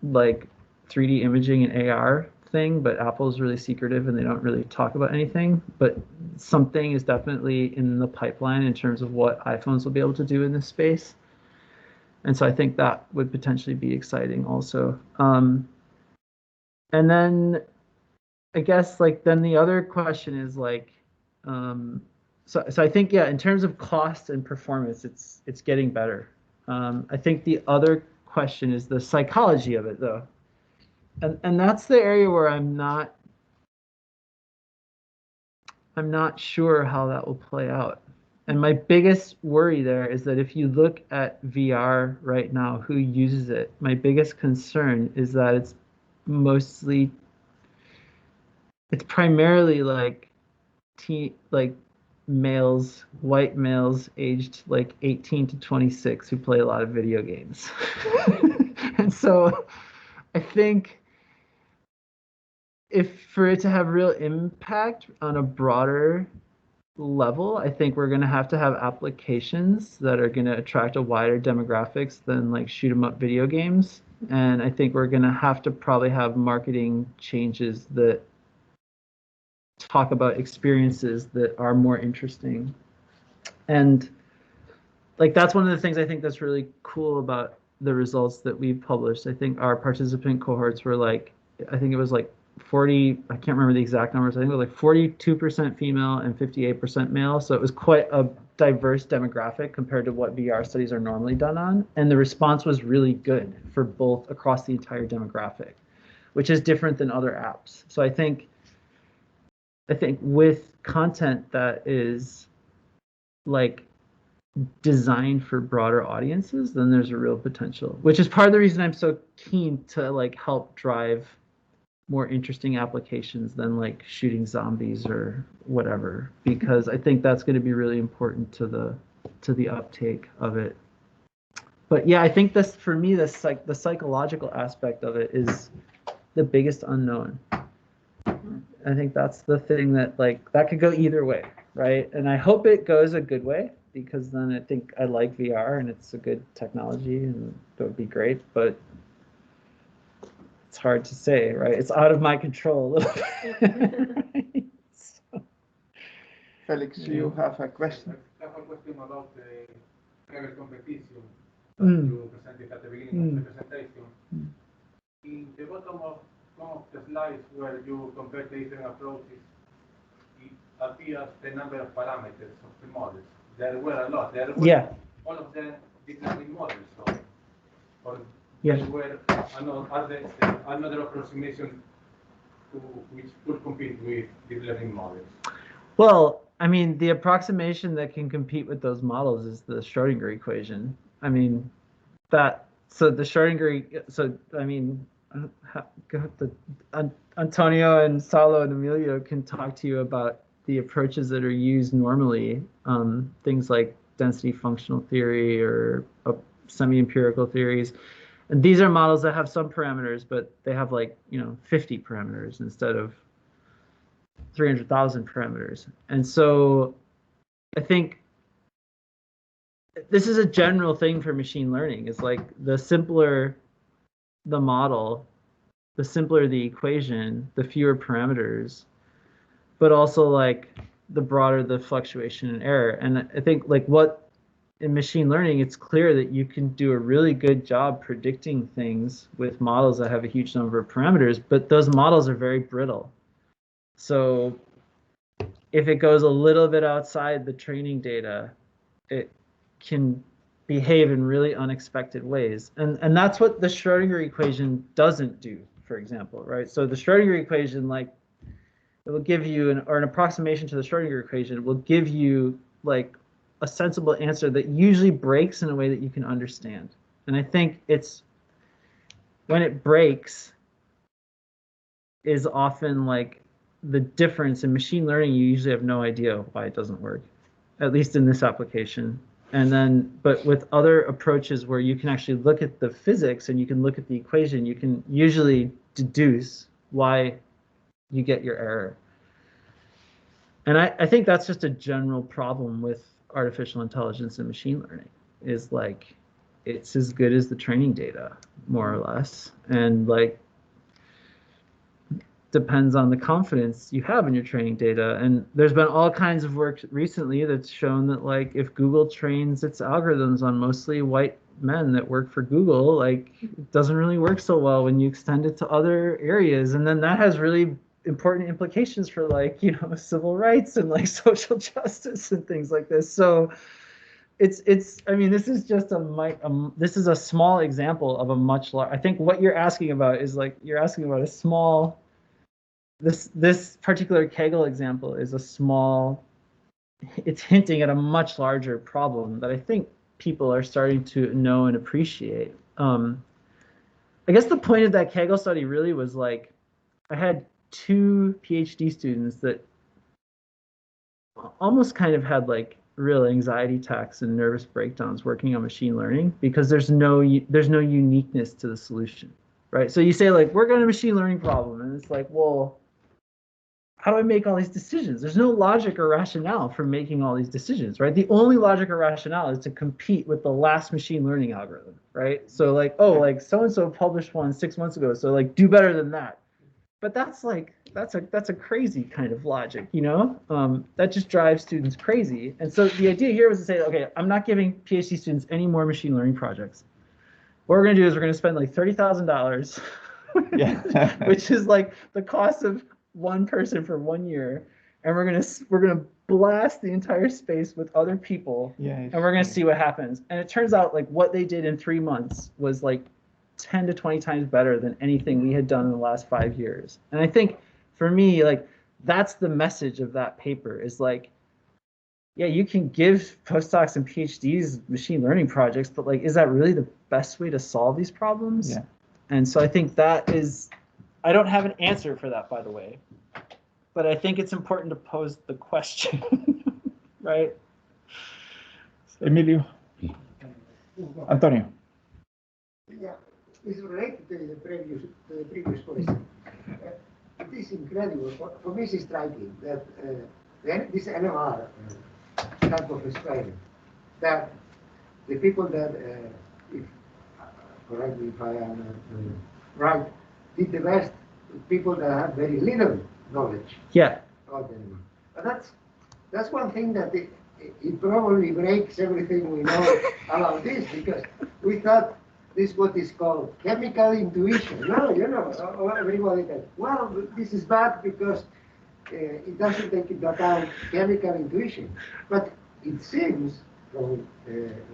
like 3D imaging and AR thing, but Apple's really secretive and they don't really talk about anything. But something is definitely in the pipeline in terms of what iPhones will be able to do in this space. And so I think that would potentially be exciting also. And then I guess then the other question is so I think, yeah, in terms of cost and performance, it's getting better. I think the other question is the psychology of it though. And that's the area where I'm not sure how that will play out. And my biggest worry there is that if you look at VR right now, who uses it, my biggest concern is that it's primarily males, white males aged 18 to 26 who play a lot of video games. And so I think for it to have real impact on a broader level, I think we're going to have applications that are going to attract a wider demographics than shoot 'em up video games. And I think we're going to have to probably have marketing changes that talk about experiences that are more interesting. And that's one of the things I think that's really cool about the results that we published. I think our participant cohorts were I think it was 40, I can't remember the exact numbers. I think it was 42% female and 58% male. So it was quite a diverse demographic compared to what VR studies are normally done on. And the response was really good for both across the entire demographic, which is different than other apps. So I think with content that is designed for broader audiences, then there's a real potential, which is part of the reason I'm so keen to help drive more interesting applications than shooting zombies or whatever, because I think that's going to be really important to the uptake of it. But yeah, I think for me the psychological aspect of it is the biggest unknown. I think that's the thing that like that could go either way, right? And I hope it goes a good way, because then I think I like VR and it's a good technology and it would be great, but it's hard to say, right? It's out of my control a little bit. Right? So, Felix, you have a question? I have a question about the level competition that Mm. you presented at the beginning of the presentation. In the bottom of one of the slides where you compare the different approaches, it appears the number of parameters of the models. There were a lot. There were yeah. all of them deep learning models. So, or Yeah. there were another approximation to which could compete with deep learning models. Well, I mean, the approximation that can compete with those models is the Schrodinger equation. I mean, so the Schrodinger, so I mean, Antonio and Salo and Emilio can talk to you about the approaches that are used normally, things like density functional theory or semi-empirical theories. And these are models that have some parameters, but they have like, 50 parameters instead of 300,000 parameters. And so I think this is a general thing for machine learning. It's like the simpler the model, the simpler the equation, the fewer parameters, but also like the broader the fluctuation and error. And I think like in machine learning, it's clear that you can do a really good job predicting things with models that have a huge number of parameters, but those models are very brittle. So if it goes a little bit outside the training data, it can behave in really unexpected ways. And that's what the Schrodinger equation doesn't do, for example, right? So the Schrodinger equation, like, it will give you an approximation to the Schrodinger equation will give you like a sensible answer that usually breaks in a way that you can understand. And I think it's when it breaks is often like the difference in machine learning. You usually have no idea why it doesn't work, at least in this application. And then, but with other approaches where you can actually look at the physics and you can look at the equation, you can usually deduce why you get your error. And I think that's just a general problem with artificial intelligence and machine learning, is like it's as good as the training data, more or less. And like depends on the confidence you have in your training data. And there's been all kinds of work recently that's shown that like if Google trains its algorithms on mostly white men that work for Google, like it doesn't really work so well when you extend it to other areas. And then that has really important implications for like, civil rights and like social justice and things like this. So I mean, this is just this is a small example of a much larger, I think what you're asking about is like, you're asking about a small, this particular Kaggle example is a small, it's hinting at a much larger problem that I think people are starting to know and appreciate. I guess the point of that Kaggle study really was like, I had 2 PhD students that almost kind of had like real anxiety attacks and nervous breakdowns working on machine learning because there's no uniqueness to the solution, right? So you say like, we're going a machine learning problem, and it's like, well, how do I make all these decisions? There's no logic or rationale for making all these decisions, right? The only logic or rationale is to compete with the last machine learning algorithm, right? So like, oh, like so-and-so published one 6 months ago, so like do better than that. But that's like, that's a crazy kind of logic, that just drives students crazy. And so the idea here was to say, okay, I'm not giving PhD students any more machine learning projects. What we're going to do is we're going to spend like $30,000, which is like the cost of one person for 1 year, and we're gonna blast the entire space with other people, and we're gonna see what happens. And it turns out like what they did in 3 months was like 10 to 20 times better than anything we had done in the last 5 years. And I think for me, like that's the message of that paper, is like, yeah, you can give postdocs and PhDs machine learning projects, but like, is that really the best way to solve these problems? Yeah. And so I think that is, I don't have an answer for that, by the way, but I think it's important to pose the question, right? Emilio. Antonio. Yeah, it's related to the previous question. is incredible. For me, it's striking that this NMR type of experiment, that the people that, if, correct me if I am right, did the best with people that have very little knowledge. Yeah. About NMR. But that's one thing that it probably breaks everything we know about this, because we thought this is what is called chemical intuition. No, everybody says, well, this is bad because it doesn't take into account chemical intuition. But it seems from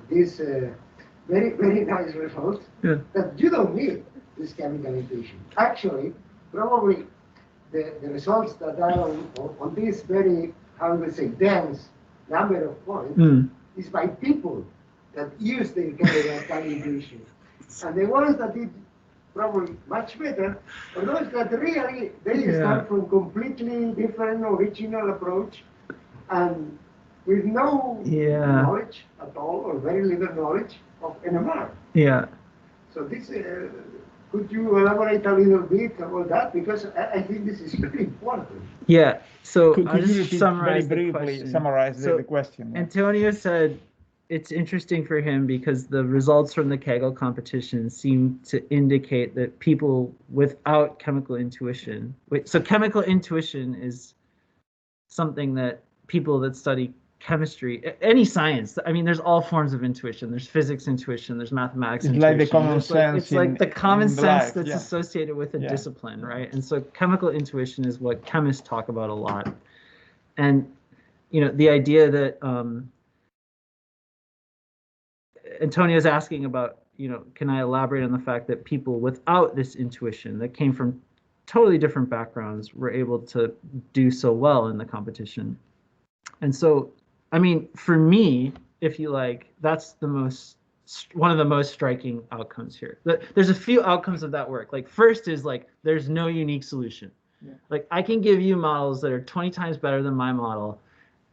this very, very nice results that you don't need this chemical intuition. Actually, probably the results that are on this very, how do we say, dense number of points is by people that use the chemical intuition. And the ones that did probably much better are those that really, they start from completely different original approach and with no knowledge at all or very little knowledge of NMR. Yeah. So this, could you elaborate a little bit about that? Because I think this is very important. Yeah. So Could I'll you just repeat summarize very the briefly question. summarize So the question? Antonio said it's interesting for him because the results from the Kaggle competition seem to indicate that people without chemical intuition, so chemical intuition is something that people that study chemistry, any science, I mean, there's all forms of intuition. There's physics intuition, there's mathematics it's intuition. Like the common sense it's like the common sense life, that's associated with a discipline, right? And so chemical intuition is what chemists talk about a lot. And, you know, the idea that Antonio's asking about, you know, can I elaborate on the fact that people without this intuition that came from totally different backgrounds were able to do so well in the competition. And so, I mean, for me, if you like, that's one of the most striking outcomes here. There's a few outcomes of that work. Like first is like, there's no unique solution. Like I can give you models that are 20 times better than my model,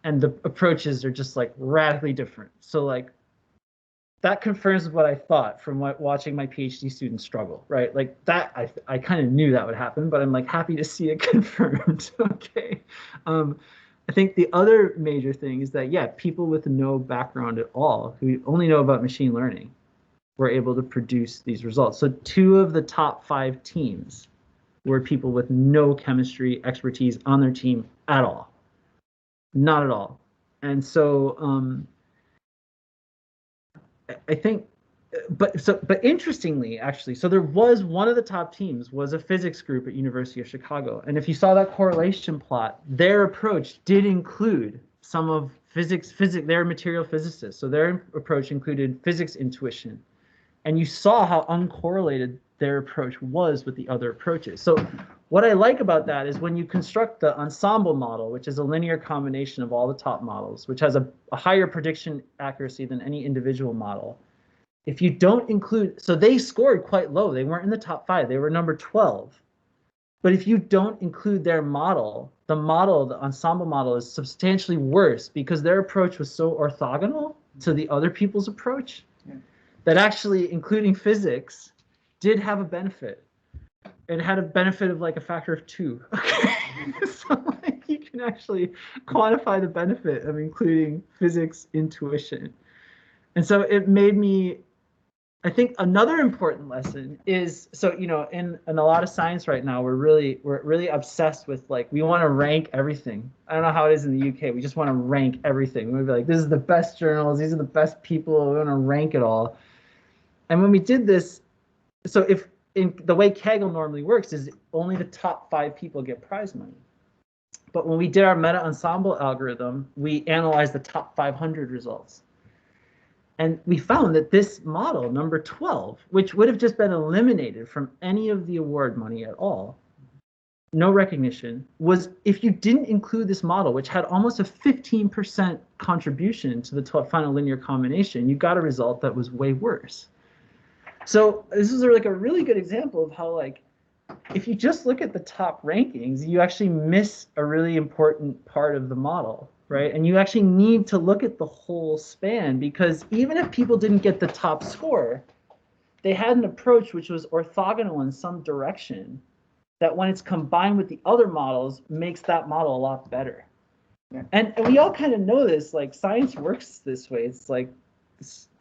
and the approaches are just like radically different. So like, that confirms what I thought from watching my PhD students struggle, right? Like that, I kind of knew that would happen, but I'm like happy to see it confirmed. Okay. I think the other major thing is that, yeah, people with no background at all, who only know about machine learning, were able to produce these results. So 2 of the top 5 teams were people with no chemistry expertise on their team at all. Not at all. And so, I think, but interestingly, actually, so there was one of the top teams was a physics group at University of Chicago, and if you saw that correlation plot, their approach did include some of physics. They're material physicists, so their approach included physics intuition, and you saw how uncorrelated their approach was with the other approaches. So what I like about that is when you construct the ensemble model, which is a linear combination of all the top models, which has a higher prediction accuracy than any individual model. If you don't include, so they scored quite low. They weren't in the top 5. They were number 12. But if you don't include their model, the ensemble model is substantially worse because their approach was so orthogonal to the other people's approach that actually including physics did have a benefit. It had a benefit of like a factor of 2. Okay. So like you can actually quantify the benefit of including physics intuition. And so it made me, I think another important lesson is, so, you know, in a lot of science right now, we're really obsessed with like, we want to rank everything. I don't know how it is in the UK. We just want to rank everything. We'd be like, this is the best journals. These are the best people. We want to rank it all. And when we did this, so if in the way Kaggle normally works is only the top 5 people get prize money. But when we did our meta ensemble algorithm, we analyzed the top 500 results. And we found that this model, number 12, which would have just been eliminated from any of the award money at all, no recognition, was if you didn't include this model, which had almost a 15% contribution to the final linear combination, you got a result that was way worse. So this is like a really good example of how, like, if you just look at the top rankings, you actually miss a really important part of the model, right? And you actually need to look at the whole span, because even if people didn't get the top score, they had an approach which was orthogonal in some direction that when it's combined with the other models makes that model a lot better. Yeah. And we all kind of know this, like science works this way. It's like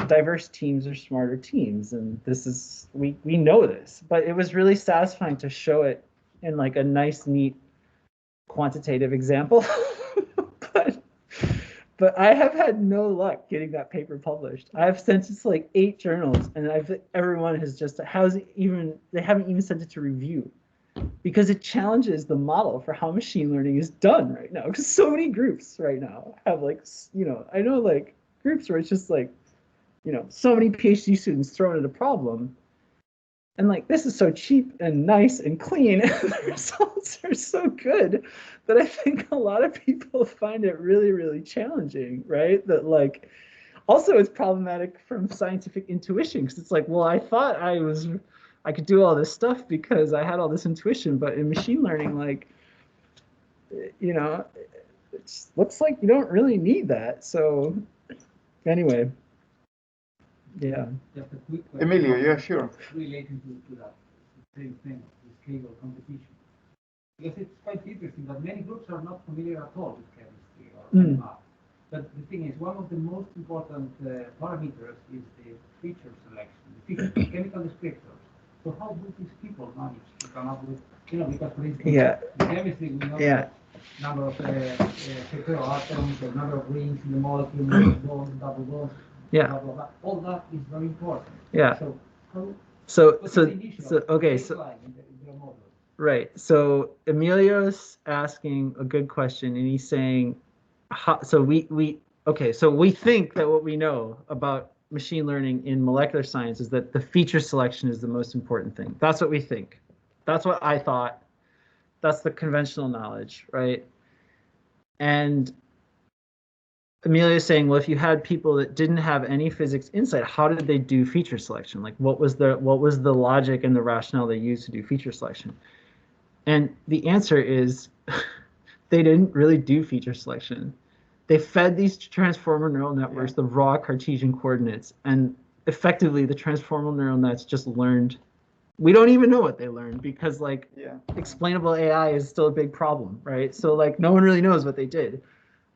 diverse teams are smarter teams, and this is, we know this, but it was really satisfying to show it in like a nice, neat, quantitative example. But I have had no luck getting that paper published. I've sent it to like 8 journals, and everyone has just, they haven't even sent it to review, because it challenges the model for how machine learning is done right now. Because so many groups right now have like, I know like groups where it's just like, so many PhD students throwing in a problem. And like, this is so cheap and nice and clean, and the results are so good that I think a lot of people find it really, really challenging, right? That like, also it's problematic from scientific intuition, because it's like, well, I thought I could do all this stuff because I had all this intuition, but in machine learning, like, it looks like you don't really need that. So anyway. Yeah. Just a quick question. Emilio, yeah, sure. Relating to that same thing, the scale of competition. Because it's quite interesting that many groups are not familiar at all with chemistry or math. But the thing is, one of the most important parameters is the feature selection, the feature, chemical descriptors. So how do these people manage to come up with, because for instance, in chemistry we know the number of heteroatoms, the number of rings in the molecule, bonds, double bonds. Yeah. Blah, blah, blah. All that is very important. Yeah. So right. So Emilio's asking a good question, and he's saying, so we think that what we know about machine learning in molecular science is that the feature selection is the most important thing. That's what we think. That's what I thought. That's the conventional knowledge, right? And Amelia is saying, well, if you had people that didn't have any physics insight, how did they do feature selection? Like, what was the logic and the rationale they used to do feature selection? And the answer is they didn't really do feature selection. They fed these transformer neural networks the raw Cartesian coordinates, and effectively the transformer neural nets just learned. We don't even know what they learned, because like explainable AI is still a big problem, right? So like no one really knows what they did,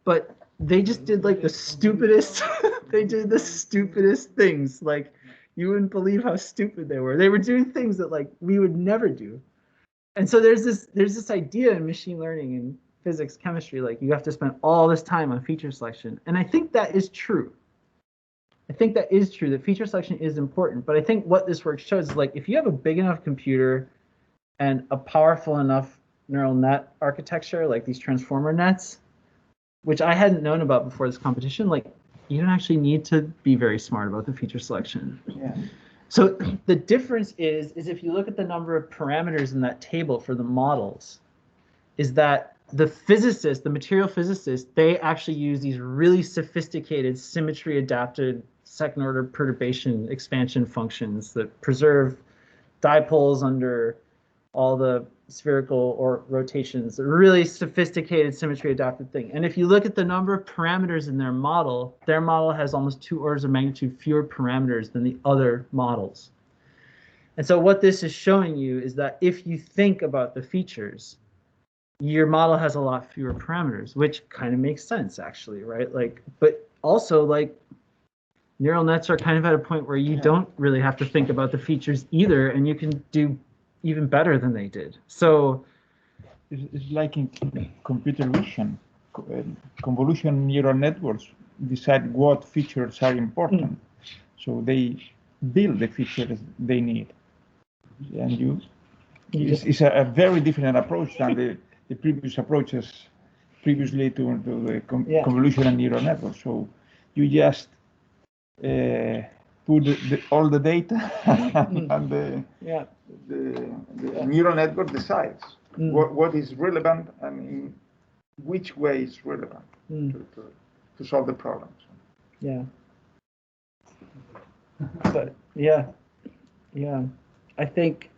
but they just did like the stupidest, they did the stupidest things. Like, you wouldn't believe how stupid they were. They were doing things that like we would never do. And so there's this idea in machine learning and physics, chemistry, like you have to spend all this time on feature selection. And I think that is true. I think that is true, that feature selection is important. But I think what this work shows is like, if you have a big enough computer and a powerful enough neural net architecture, like these transformer nets, which I hadn't known about before this competition, like you don't actually need to be very smart about the feature selection. Yeah. So the difference is if you look at the number of parameters in that table for the models, is that the physicists, the material physicists, they actually use these really sophisticated symmetry adapted second order perturbation expansion functions that preserve dipoles under all the spherical or rotations, a really sophisticated symmetry adapted thing. And if you look at the number of parameters in their model has almost 2 orders of magnitude fewer parameters than the other models. And so what this is showing you is that if you think about the features, your model has a lot fewer parameters, which kind of makes sense actually, right? Like, but also like neural nets are kind of at a point where you don't really have to think about the features either, and you can do even better than they did. So it's like in computer vision, convolutional neural networks decide what features are important. So they build the features they need. And it's a very different approach than the previous approaches previously to the convolutional neural network. So you just put all the data and the neural network decides what is relevant and in which way is relevant to solve the problems. Yeah. But yeah, I think,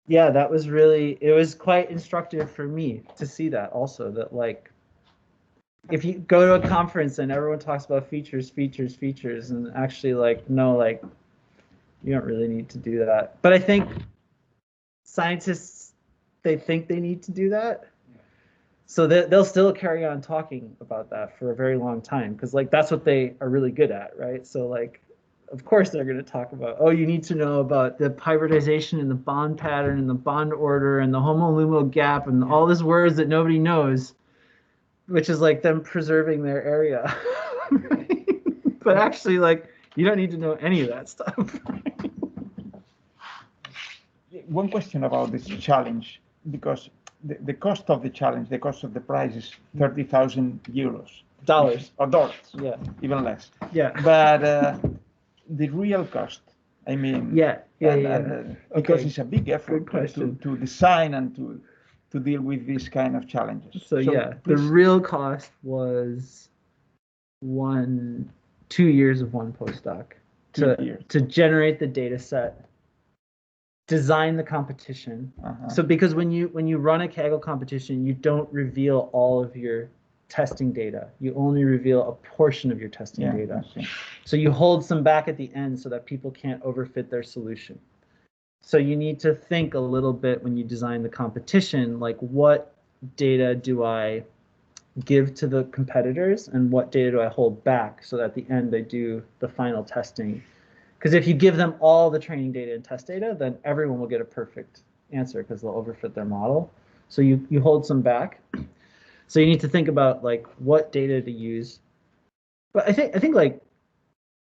that was really, it was quite instructive for me to see that also, that like, if you go to a conference and everyone talks about features, and actually like, no, like, you don't really need to do that. But I think scientists they think they need to do that. So they'll still carry on talking about that for a very long time because like that's what they are really good at, right? So like, of course they're going to talk about, oh, you need to know about the hybridization and the bond pattern and the bond order and the homo-lumo gap and all these words that nobody knows, which is like them preserving their area. But actually, like, you don't need to know any of that stuff. One question about this challenge, because the cost of the challenge, the cost of the prize is 30,000 euros. Dollars. Or dollars. Yeah. Even less. Yeah. But the real cost, I mean. Because it's a big effort to design and to deal with these kind of challenges. So yeah, the real cost was 2 years of one postdoc to generate the data set, design the competition. So because when you run a Kaggle competition, you don't reveal all of your testing data. You only reveal a portion of your testing data. So you hold some back at the end so that people can't overfit their solution. So you need to think a little bit when you design the competition, like what data do I give to the competitors and what data do I hold back so that at the end they do the final testing. Because if you give them all the training data and test data, then everyone will get a perfect answer because they'll overfit their model. So you hold some back. So you need to think about like what data to use. But I think like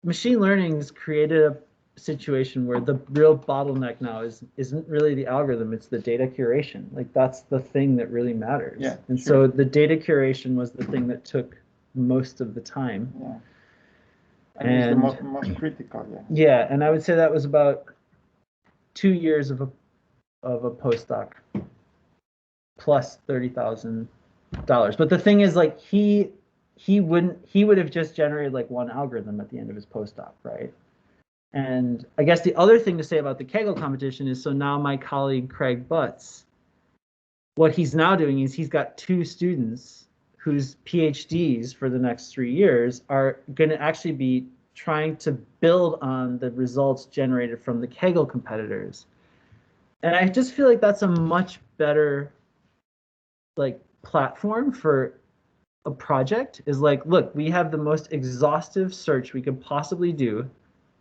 machine learning has created a situation where the real bottleneck now isn't really the algorithm, it's the data curation. Like that's the thing that really matters. Yeah, and so the data curation was the thing that took most of the time. Yeah. And it's the most critical, Yeah, and I would say that was about 2 years of a postdoc plus $30,000. But the thing is, like, he would have just generated like one algorithm at the end of his postdoc, right? And I guess the other thing to say about the Kaggle competition is, so now my colleague Craig Butts, what he's now doing is he's got 2 students whose PhDs for the next 3 years are going to actually be trying to build on the results generated from the Kaggle competitors. And I just feel like that's a much better like platform for a project, is like, look, we have the most exhaustive search we could possibly do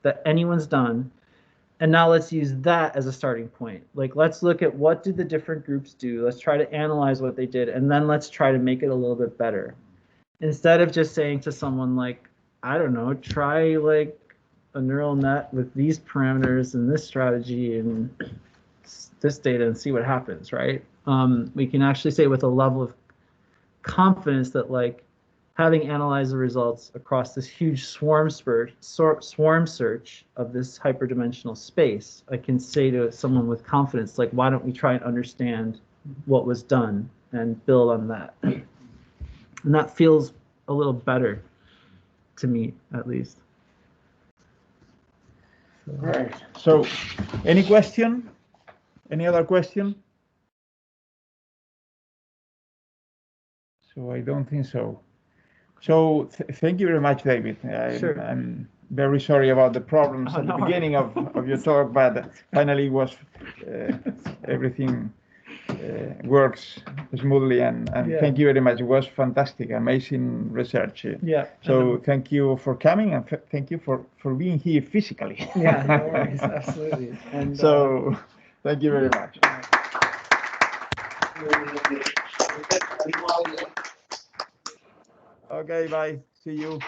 that anyone's done. And now let's use that as a starting point. Like, let's look at what did the different groups do. Let's try to analyze what they did. And then let's try to make it a little bit better. Instead of just saying to someone like, I don't know, try like a neural net with these parameters and this strategy and this data and see what happens, right? We can actually say with a level of confidence that like having analyzed the results across this huge swarm search of this hyperdimensional space, I can say to someone with confidence, like, why don't we try and understand what was done and build on that? And that feels a little better to me, at least. Right. So, any question? Any other question? So I don't think so. So thank you very much, David. Sure. I'm very sorry about the problems at the beginning of your talk, but finally was everything works smoothly, and thank you very much. It was fantastic, amazing research. Yeah. So thank you for coming, and thank you for being here physically. Yeah, no worries, absolutely. And so thank you very much. Okay, bye. See you.